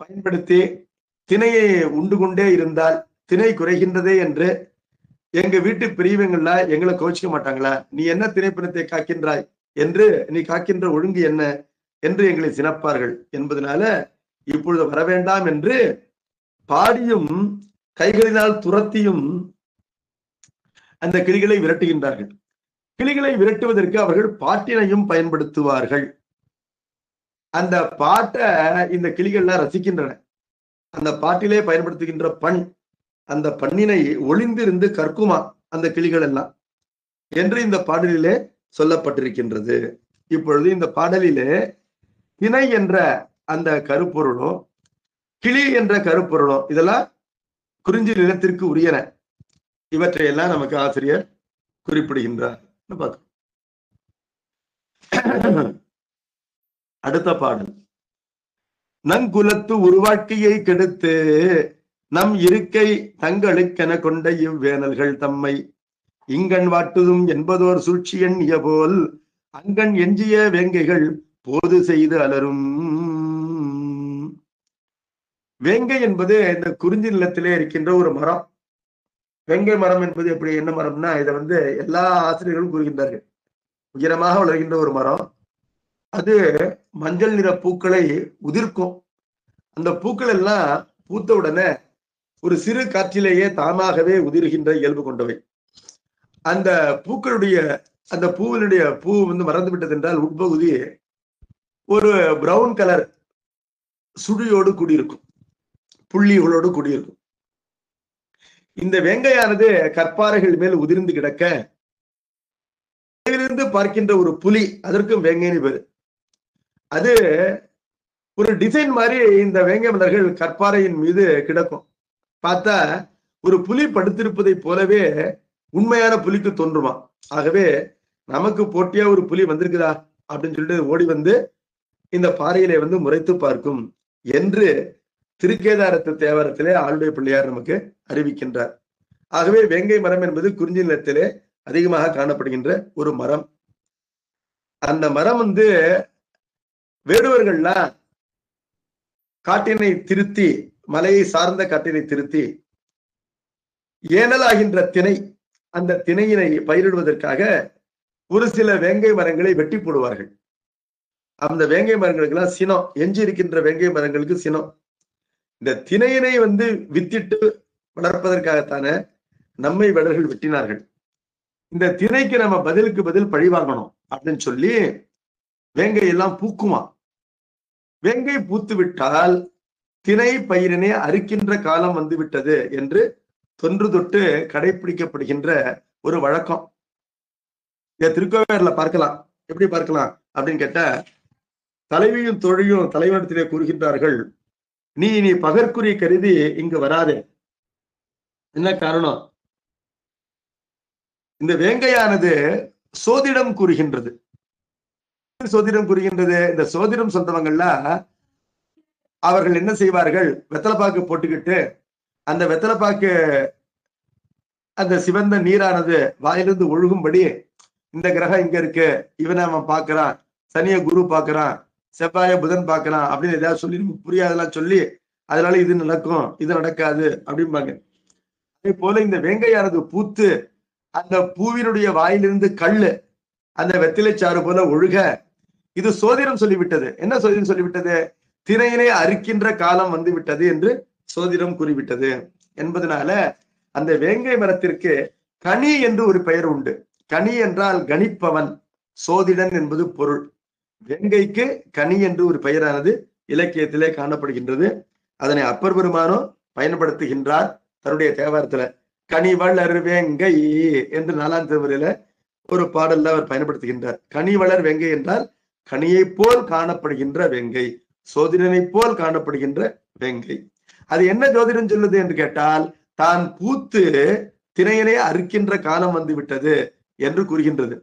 பயன்படுத்தி திணையை உண்டு கொண்டே இருந்தால் திணை குறைகின்றதே என்று எங்க வீட்டு பிரிவுகள்லாம் எங்களை கோச்சிக்க மாட்டாங்களா? நீ என்ன திணைப்பினத்தை காக்கின்றாய் என்று, நீ காக்கின்ற ஒழுங்கு என்ன என்று எங்களை சினப்பார்கள் என்பதனால இப்பொழுது வரவேண்டாம் என்று பாடியும் கைகளினால் துரத்தியும் அந்த கிளிகளை விரட்டுகின்றார்கள். கிளிகளை விரட்டுவதற்கு அவர்கள் பாட்டினையும் பயன்படுத்துவார்கள். அந்த பாட்டை இந்த கிளிகள்லாம் ரசிக்கின்றன. அந்த பாட்டிலே பயன்படுத்துகின்ற பண், அந்த பண்ணினை ஒளிந்திருந்து கற்குமா அந்த கிளிகள் எல்லாம் என்று இந்த பாடலிலே சொல்லப்பட்டிருக்கின்றது. இப்பொழுது இந்த பாடலிலே திணை என்ற அந்த கருப்பொருளும் கிளி என்ற கருப்பொருளும் இதெல்லாம் குறிஞ்சி நிலத்திற்கு உரியன. இவற்றையெல்லாம் நமக்கு ஆசிரியர் குறிப்பிடுகின்றார். அடுத்த பாடல், நங்குலத்து உருவாக்கியை கெடுத்து நம் இருக்கை தங்களுக்கென கொண்ட இவ்வேனல்கள் தம்மை இங்கண் வாட்டுதும் என்பதோர் சூழ்ச்சி எண்ணிய போல் அங்கண் எஞ்சிய வேங்கைகள் போது செய்து அலரும். வேங்கை என்பது இந்த குறிஞ்சி நிலத்திலே இருக்கின்ற ஒரு மரம். வேங்கை மரம் என்பது எப்படி, என்ன மரம்னா, இதை எல்லா ஆசிரியர்களும் கூறுகின்றார்கள், உயரமாக வளர்கின்ற ஒரு மரம். அது மஞ்சள் நிற பூக்களை உதிர்க்கும். அந்த பூக்கள் எல்லாம் பூத்த உடனே ஒரு சிறு காற்றிலேயே தாமாகவே உதிர்கின்ற இயல்பு கொண்டவை. அந்த பூக்களுடைய அந்த பூவினுடைய பூ வந்து மறந்து விட்டது என்றால் உட்பகுதி ஒரு பிரவுன் கலர் சுழியோடு கூடியிருக்கும், புள்ளிகளோடு கூடியிருக்கும். இந்த வேங்கையானது கற்பாறைகள் மேல் உதிர்ந்து கிடக்க பார்க்கின்ற ஒரு புலி, அதற்கும் வேங்கைன்னு பேரு. அது ஒரு டிசைன் மாதிரி இந்த வேங்கை மலர்கள் கற்பாறையின் மீது கிடக்கும். பார்த்தா ஒரு புலி படுத்திருப்பதை போலவே உண்மையான புலிக்கு தோன்றுமா. ஆகவே நமக்கு போட்டியா ஒரு புலி வந்திருக்குதா அப்படின்னு சொல்லிட்டு ஓடி வந்து இந்த பாறையிலே வந்து முறைத்து பார்க்கும் என்று திருக்கேதாரத்து தேவாரத்திலே ஆளுடைய பிள்ளையார் நமக்கு அறிவிக்கின்றார். ஆகவே வேங்கை மரம் என்பது குறிஞ்சி நிலத்திலே அதிகமாக காணப்படுகின்ற ஒரு மரம். அந்த மரம் வந்து வேடுவர்கள்லாம் காட்டினை திருத்தி, மலையை சார்ந்த காட்டினை திருத்தி ஏனலாகின்ற திணை, அந்த திணையினை பயிரிடுவதற்காக ஒரு சில வேங்கை மரங்களை வெட்டி போடுவார்கள். அந்த வேங்கை மரங்களுக்கு எல்லாம் சினம், எஞ்சி இருக்கின்ற வேங்கை மரங்களுக்கு சினம். இந்த திணையினை வந்து வித்திட்டு வளர்ப்பதற்காகத்தானே நம்மை வேடர்கள் வெட்டினார்கள். இந்த திணைக்கு நம்ம பதிலுக்கு பதில் பழி வாங்கணும் அப்படின்னு சொல்லி வேங்கை எல்லாம் பூக்குமா. வேங்கை பூத்து விட்டால் திணை பயிரினை அறுக்கின்ற காலம் வந்து விட்டது என்று தொன்று தொட்டு கடைபிடிக்கப்படுகின்ற ஒரு வழக்கம். இதை திருக்கோவிலூர்ல பார்க்கலாம். எப்படி பார்க்கலாம் அப்படின்னு கேட்டா, தலைவியும் தோழியும் தலைவனத்திலே கூறுகின்றார்கள், நீ பகற்குறி கருதி இங்கு வராதே. என்ன காரணம்? இந்த வேங்கையானது சோதிடம் கூறுகின்றது. சோதிடம் கூறுகின்றது. இந்த சோதிடம் சொல்றவங்கள்லாம் அவர்கள் என்ன செய்வார்கள், வெத்தலைப்பாக்கு போட்டுக்கிட்டு அந்த வெத்தலைப்பாக்கு அந்த சிவந்த நீரானது வாயிலிருந்து ஒழுகும்படி, இந்த கிரகம் இங்க இருக்கு, இவனை அவன் பார்க்கிறான், சனிய குரு பார்க்கிறான், செவ்வாய புதன் பார்க்கிறான் அப்படின்னு ஏதாவது சொல்லி புரியாதெல்லாம் சொல்லி அதனால இது நடக்கும் இது நடக்காது அப்படிம்பாங்க. அதே போல இந்த வேங்கையானது பூத்து அந்த பூவினுடைய வாயிலிருந்து கல்லு அந்த வெத்திலை சாறு போல ஒழுக இது சோதிடம் சொல்லிவிட்டது. என்ன சோதிடம் சொல்லிவிட்டது? திணையினை அறுக்கின்ற காலம் வந்து விட்டது என்று சோதிடம் கூறிவிட்டது என்பதனால அந்த வேங்கை மரத்திற்கு கனி என்று ஒரு பெயர் உண்டு. கனி என்றால் கணிப்பவன், சோதிடன் என்பது பொருள். வேங்கைக்கு கனி என்று ஒரு பெயரானது இலக்கியத்திலே காணப்படுகின்றது. அதனை அப்பர் பெருமானோ பயன்படுத்துகின்றார் தன்னுடைய தேவாரத்துல. கனி வளர் வேங்கை என்று 4ஆம் திருமுறையில ஒரு பாடல்ல அவர் பயன்படுத்துகின்றார். கனி வளர் வேங்கை என்றால் கனியை போல் காணப்படுகின்ற வேங்கை, சோதிடனை போல் காணப்படுகின்ற வேங்கை. அது என்ன ஜோதிடம் சொல்லுது என்று கேட்டால், தான் பூத்து திணையனை அறுக்கின்ற காலம் வந்து விட்டது என்று கூறுகின்றது.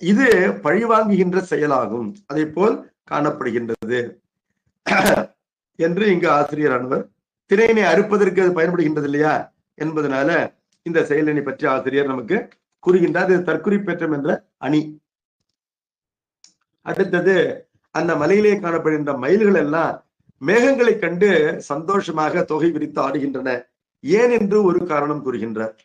இது பழிவாங்குகின்ற செயலாகும், அதை போல் காணப்படுகின்றது என்று இங்கு ஆசிரியரானவர் திணையினை அறுப்பதற்கு அது பயன்படுகின்றது இல்லையா என்பதனால இந்த செயலினை பற்றி ஆசிரியர் நமக்கு கூறுகின்றார். இது தற்குறிப்பேற்றம் என்ற அணி. அடுத்தது, அந்த மலையிலே காணப்படுகின்ற மயில்கள் எல்லாம் மேகங்களை கண்டு சந்தோஷமாக தொகை விரித்து ஆடுகின்றன. ஏன் என்று ஒரு காரணம் கூறுகின்றார்.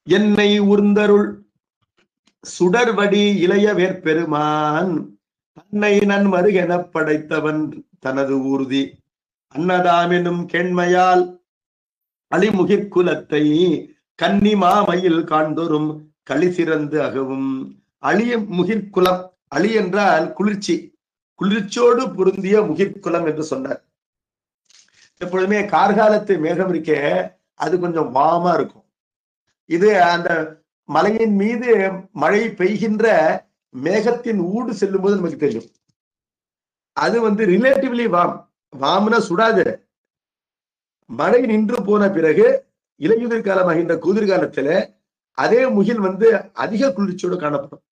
என்னை ஊர்ந்தருள் சுடர்வடி இளைய வேற்பெருமான் தன்னை நன்மருகென படைத்தவன் தனது ஊர்தி அன்னதாமெனும் கெண்மையால் அழிமுகிர் குலத்தை கன்னி மாமையில் காண்தோறும் களி சிறந்து அகவும். அழிய முகிர்குலம், அழி என்றால் குளிர்ச்சி, குளிர்ச்சியோடு பொருந்திய முகிர்குலம் என்று சொன்னார். எப்பொழுதுமே கார்காலத்து மேகம் இருக்கே, அது கொஞ்சம் வாமா இருக்கும். இது அந்த மலையின் மீது மழை பெய்கின்ற மேகத்தின் ஊடு செல்லும் போது நமக்கு தெரியும். அது வந்து ரிலேட்டிவ்லி வாம். வாம்னா சுடாது. மழை நின்று போன பிறகு இலையுதிர் காலமாகின்ற குளிர்காலத்துல அதே முகில் வந்து அதிக குளிர்ச்சியோடு காணப்படும்.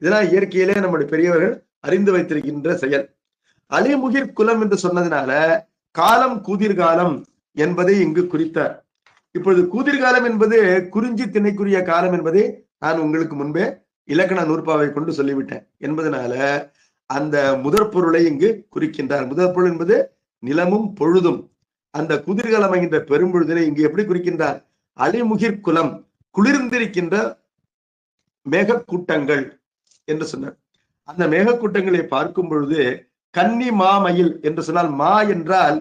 இதெல்லாம் இயற்கையிலே நம்முடைய பெரியவர்கள் அறிந்து வைத்திருக்கின்ற செயல். அழிமுகிர் குலம் என்று சொன்னதுனால காலம் கூதிர்காலம் என்பதை இங்கு குறித்தார். இப்பொழுது கூதிர்காலம் என்பது குறிஞ்சி திணைக்குரிய காலம் என்பதை நான் உங்களுக்கு முன்பே இலக்கண நூற்பாவை கொண்டு சொல்லிவிட்டேன் என்பதனால அந்த முதற் பொருளை இங்கு குறிக்கின்றார். முதற் பொருள் என்பது நிலமும் பொழுதும். அந்த குதிர்காலம் என்கின்ற பெரும்பொழுதினை இங்கு எப்படி குறிக்கின்றார்? அழிமுகிர் குலம், குளிர்ந்திருக்கின்ற மேகக்கூட்டங்கள் என்று சொன்னார். அந்த மேகக்கூட்டங்களை பார்க்கும் பொழுது கன்னி மா மயில் என்று சொன்னால், மா என்றால்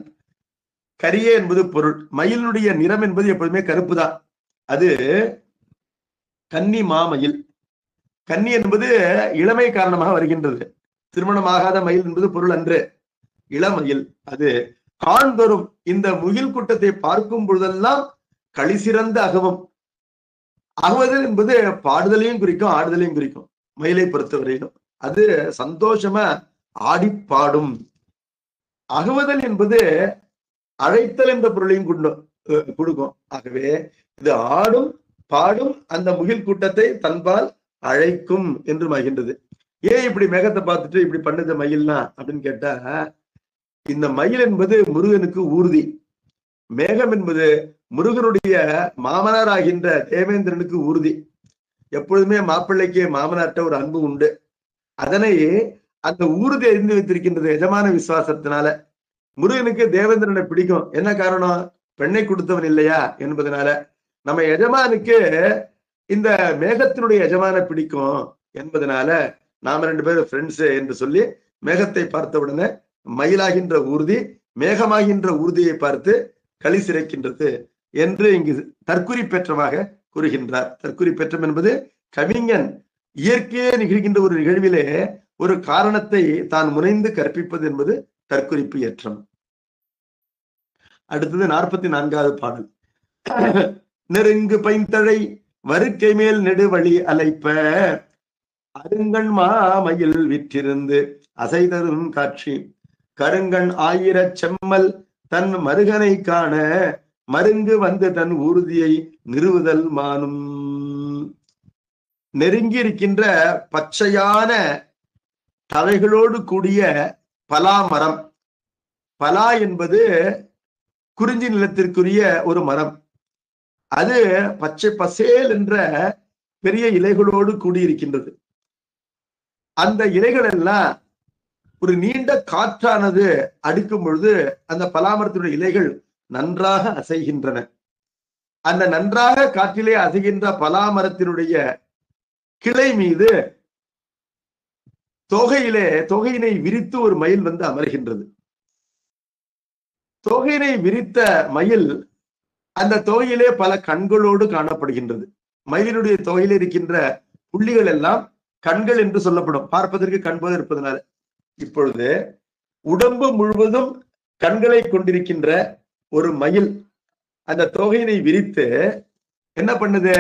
கரியே என்பது பொருள். மயிலுடைய நிறம் என்பது எப்பொழுதுமே கருப்பு தான். அது கன்னி மாமயில். கன்னி என்பது இளமை காரணமாக வருகின்றது. திருமணமாகாத மயில் என்பது பொருள் அன்று, இளமயில். அது காண்தோறும் இந்த முகில் கூட்டத்தை பார்க்கும் பொழுதெல்லாம் களி சிறந்த அகவம். அகவதல் என்பது பாடுதலையும் குறிக்கும், ஆடுதலையும் குறிக்கும். மயிலை பொறுத்தவரையிலும் அது சந்தோஷமா ஆடி பாடும். அகவதல் என்பது அழைத்தல் என்ற பொருளையும் கொடுக்கும். ஆகவே இது ஆடும் பாடும் அந்த முகில் கூட்டத்தை தன்பால் அழைக்கும் என்று மகிழ்ந்தது. ஏன் இப்படி மேகத்தை பார்த்துட்டு இப்படி பண்ணுது மயில்னா அப்படின்னு கேட்டா, இந்த மயில் என்பது முருகனுக்கு ஊர்தி. மேகம் என்பது முருகனுடைய மாமனார் ஆகின்ற தேவேந்திரனுக்கு ஊர்தி. எப்பொழுதுமே மாப்பிள்ளைக்கு மாமனார்ட்ட ஒரு அன்பு உண்டு. அதனை அந்த ஊர்தி அறிந்து வைத்திருக்கின்றது எஜமான விசுவாசத்தினால. முருகனுக்கு தேவேந்திரனை பிடிக்கும். என்ன காரணம்? பெண்ணை கொடுத்தவன் இல்லையா என்பதனால. நம்ம எஜமானுக்கு இந்த மேகத்தினுடைய எஜமான பிடிக்கும் என்பதனால நாம 2 பேரும் ஃப்ரெண்ட்ஸ் என்று சொல்லி மேகத்தை பார்த்த உடனே மயிலாகின்ற ஊர்தி மேகமாகின்ற ஊர்தியை பார்த்து களி சிறைக்கின்றது என்று இங்கு தற்குறி பெற்றமாக கூறுகின்றார். தற்குறி பெற்றம் என்பது கவிஞன் இயற்கையே நிகழ்கின்ற ஒரு நிகழ்விலே ஒரு காரணத்தை தான் முனைந்து கற்பிப்பது என்பது தற்குறிப்பு ஏற்றம். அடுத்தது 44வது பாடல். நெருங்கு பைந்தழை வருக்கை மேல் நெடுவழி அலைப்ப அருங்கண் மாமயில் விற்றிருந்து அசைதரும் காட்சி கருங்கண் 1000 செம்மல் தன் மருகனை காண மருங்கு வந்து தன் ஊர்தியை நிறுவுதல் மானும். நெருங்கி இருக்கின்ற பச்சையான தழைகளோடு கூடிய பலாமரம். பலா என்பது குறிஞ்சி நிலத்திற்குரிய ஒரு மரம். அது பச்சை பசேல் என்ற பெரிய இலைகளோடு கூடியிருக்கின்றது. அந்த இலைகள் எல்லாம் ஒரு நீண்ட காற்றானது அடிக்கும் பொழுது அந்த பலாமரத்தினுடைய இலைகள் நன்றாக அசைகின்றன. அந்த நன்றாக காற்றிலே அசைகின்ற பலாமரத்தினுடைய கிளை மீது தொகையினை விரித்து ஒரு மயில் வந்து அமர்கின்றது. தொகையினை விரித்த மயில் அந்த தொகையிலே பல கண்களோடு காணப்படுகின்றது. மயிலினுடைய தொகையில இருக்கின்ற புள்ளிகள் எல்லாம் கண்கள் என்று சொல்லப்படும், பார்ப்பதற்கு கண்போது இருப்பதனால. இப்பொழுது உடம்பு முழுவதும் கண்களை கொண்டிருக்கின்ற ஒரு மயில் அந்த தொகையினை விரித்து என்ன பண்ணுது?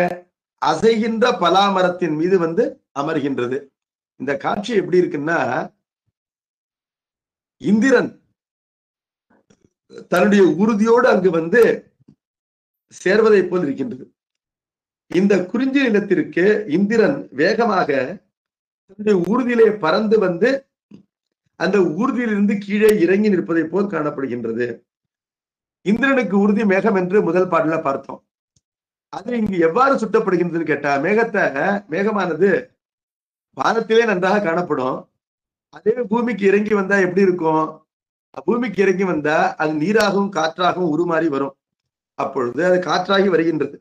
அசைகின்ற பலாமரத்தின் மீது வந்து அமர்கின்றது. இந்த காட்சி எப்படி இருக்குன்னா, இந்திரன் தன்னுடைய உறுதியோடு அங்கு வந்து சேர்வதை போல் இருக்கின்றது. இந்த குறிஞ்சி நிலத்திற்கு இந்திரன் வேகமாக தன்னுடைய ஊர்தியிலே பறந்து வந்து அந்த ஊர்தியிலிருந்து கீழே இறங்கி நிற்பதை போல் காணப்படுகின்றது. இந்திரனுக்கு ஊர்தி மேகம் என்று முதல் பாடல பார்த்தோம். அது இங்கு எவ்வாறு சுட்டப்படுகின்றதுன்னு கேட்டா, மேகமானது வானத்திலே நன்றாக காணப்படும். அதே பூமிக்கு இறங்கி வந்தா எப்படி இருக்கும்? பூமிக்கு இறங்கி வந்தா அது நீராகவும் காற்றாகவும் உருமாறி வரும். அப்பொழுது அது காற்றாகி வருகின்றது.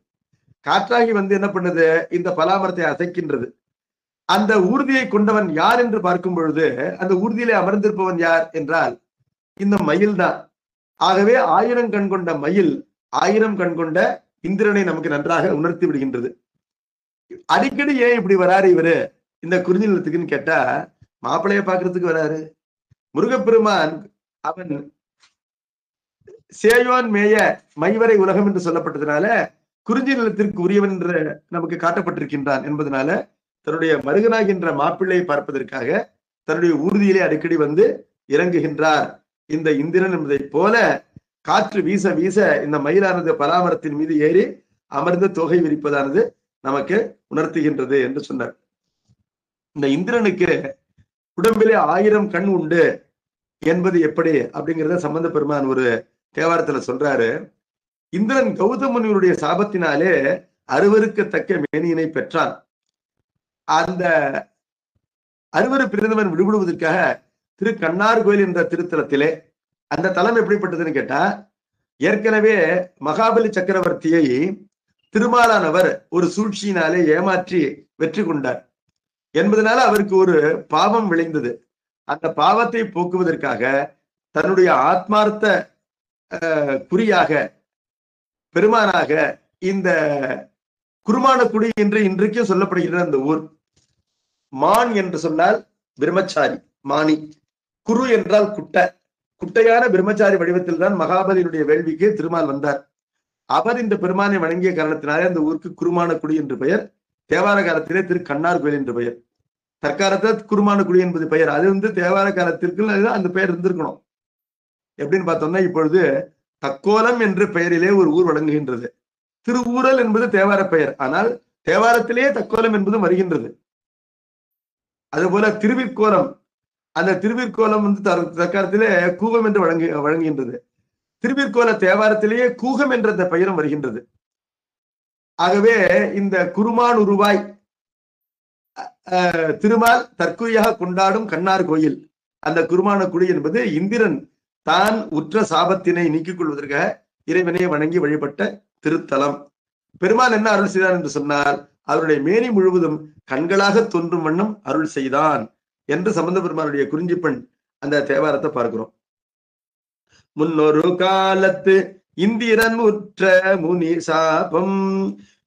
காற்றாகி வந்து என்ன பண்ணுது? இந்த பலாமரத்தை அசைக்கின்றது. அந்த ஊர்தியை கொண்டவன் யார் என்று பார்க்கும் பொழுது அந்த ஊர்தியிலே அமர்ந்திருப்பவன் யார் என்றால் இந்த மயில் தான். ஆகவே 1000 கண் கொண்ட மயில் 1000 கண் கொண்ட இந்திரனை நமக்கு நன்றாக உணர்த்தி விடுகின்றது. அடிக்கடி ஏன் இப்படி வராரு இவரு இந்த குறிஞ்சி நிலத்துக்குன்னு கேட்டா, மாப்பிள்ளைய பாக்குறதுக்கு வராரு. முருகப்பெருமான் அவன் சேயோன் மேய மைவரை உலகம் என்று சொல்லப்பட்டதுனால குறிஞ்சி நிலத்திற்கு உரியவன் என்று நமக்கு காட்டப்பட்டிருக்கின்றான் என்பதனால தன்னுடைய மருகனாகின்ற மாப்பிள்ளையை பார்ப்பதற்காக தன்னுடைய ஊர்தியிலே அடிக்கடி வந்து இறங்குகின்றார் இந்த இந்திரன் என்பதை போல. காற்று வீச வீச இந்த மயிலானது பலாமரத்தின் மீது ஏறி அமர்ந்து தொகை விரிப்பதானது நமக்கு உணர்த்துகின்றது என்று சொன்னார். இந்த இந்திரனுக்கு உடம்பிலே 1000 கண் உண்டு என்பது எப்படி அப்படிங்கிறத சம்பந்த பெருமான் ஒரு தேவாரத்துல சொல்றாரு. இந்திரன் கௌதம முனிவருடைய சாபத்தினாலே அருவருக்கத்தக்க மேனியினை பெற்றான். அந்த அருவரு பிறந்தவன் விடுபடுவதற்காக திரு கண்ணார் கோயில் என்ற திருத்தலத்திலே, அந்த தலம் எப்படிப்பட்டதுன்னு கேட்டா, ஏற்கனவே மகாபலி சக்கரவர்த்தியை திருமாலானவர் ஒரு சூழ்ச்சியினாலே ஏமாற்றி வெற்றி கொண்டார் என்பதனால அவருக்கு ஒரு பாவம் விளைந்தது. அந்த பாவத்தை போக்குவதற்காக தன்னுடைய ஆத்மார்த்த குறியாக பெருமானாக இந்த குருமானக்குடி என்று இன்றைக்கும் சொல்லப்படுகிற அந்த ஊர். மான் என்று சொன்னால் பிரம்மச்சாரி மானி, குரு என்றால் குட்டையான பிரம்மச்சாரி வடிவத்தில் தான் மகாபலியினுடைய வேள்விக்கு திருமால் வந்தார். அவர் இந்த பெருமானை வணங்கிய காரணத்தினாலே அந்த ஊருக்கு குருமானக்குடி என்று பெயர். தேவார காலத்திலே திரு கண்ணார் கோயில் என்று பெயர். தற்காலத்தில் குருமானக்குடி என்பது பெயர். அது தேவார காலத்திற்கு அந்த பெயர் இருந்திருக்கணும். எப்படின்னு பார்த்தோம்னா, இப்பொழுது தக்கோலம் என்ற பெயரிலே ஒரு ஊர் வழங்குகின்றது. திருவூரல் என்பது தேவார பெயர், ஆனால் தேவாரத்திலேயே தக்கோலம் என்பதும் வருகின்றது. அதுபோல திருவிற்கோலம், அந்த திருவிற்கோலம் தற்காலத்திலே கூகம் என்று வழங்குகின்றது. திருவிற்கோல தேவாரத்திலேயே கூகம் என்ற அந்த பெயரும் வருகின்றது. ஆகவே இந்த குருமான் உருவாய் திருமால் தற்குறியாக கொண்டாடும் கண்ணார் கோயில், அந்த குருமானக்குடி என்பது இந்திரன் தான் உற்ற சாபத்தினை நீக்கிக் கொள்வதற்காக இறைவனை வணங்கி வழிபட்ட திருத்தலம். பெருமாள் என்ன அருள் செய்தார் என்று சொன்னால், அவருடைய மேனி முழுவதும் கண்களாக தோன்றும் வண்ணம் அருள் செய்தான் என்று சம்பந்த பெருமானுடைய குறிஞ்சிப்பெண் அந்த தேவாரத்தை பார்க்கிறோம். முன்னொரு காலத்து இந்திரன் உற்ற முனி சாபம்,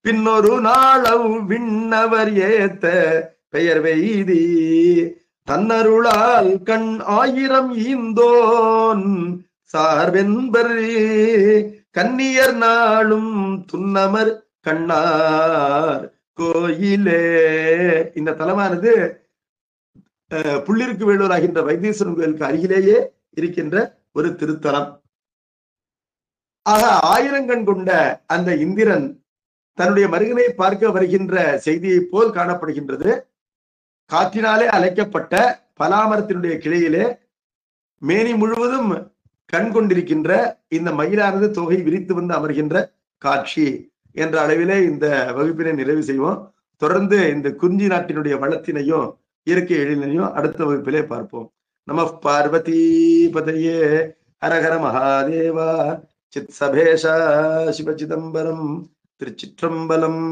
பின்னொரு நாளவு விண்ணவர் ஏத்த பெயர் வெய்தி, தன்னருளால் கண் 1000 ஈந்தோன் சார்வென்பர் கன்னியர் நாளும் துன்னமர் கண்ணார் கோயிலே. இந்த தலமானது புள்ளிருக்கு வேலூர் ஆகின்ற வைத்தீஸ்வரன் கோயிலுக்கு அருகிலேயே இருக்கின்ற ஒரு திருத்தலம். ஆக 1000 கண் கொண்ட அந்த இந்திரன் தன்னுடைய மருகனை பார்க்க வருகின்ற செய்தியை போல் காணப்படுகின்றது. காற்றினாலே அழைக்கப்பட்ட பலாமரத்தினுடைய கிளையிலே மேனி முழுவதும் கண் கொண்டிருக்கின்ற இந்த மயிலானது தொகை விரித்து வந்து அமர்கின்ற காட்சி என்ற அளவிலே இந்த வகுப்பினை நிறைவு செய்வோம். தொடர்ந்து இந்த குறிஞ்சி நாட்டினுடைய வளத்தினையும் இயற்கை எழிலையும் அடுத்த வகுப்பிலே பார்ப்போம். நம பார்வதி பதையே, ஹரஹர மகாதேவா, சித் சபேஷா சிவ சிதம்பரம், திருச்சிற்றம்பலம்.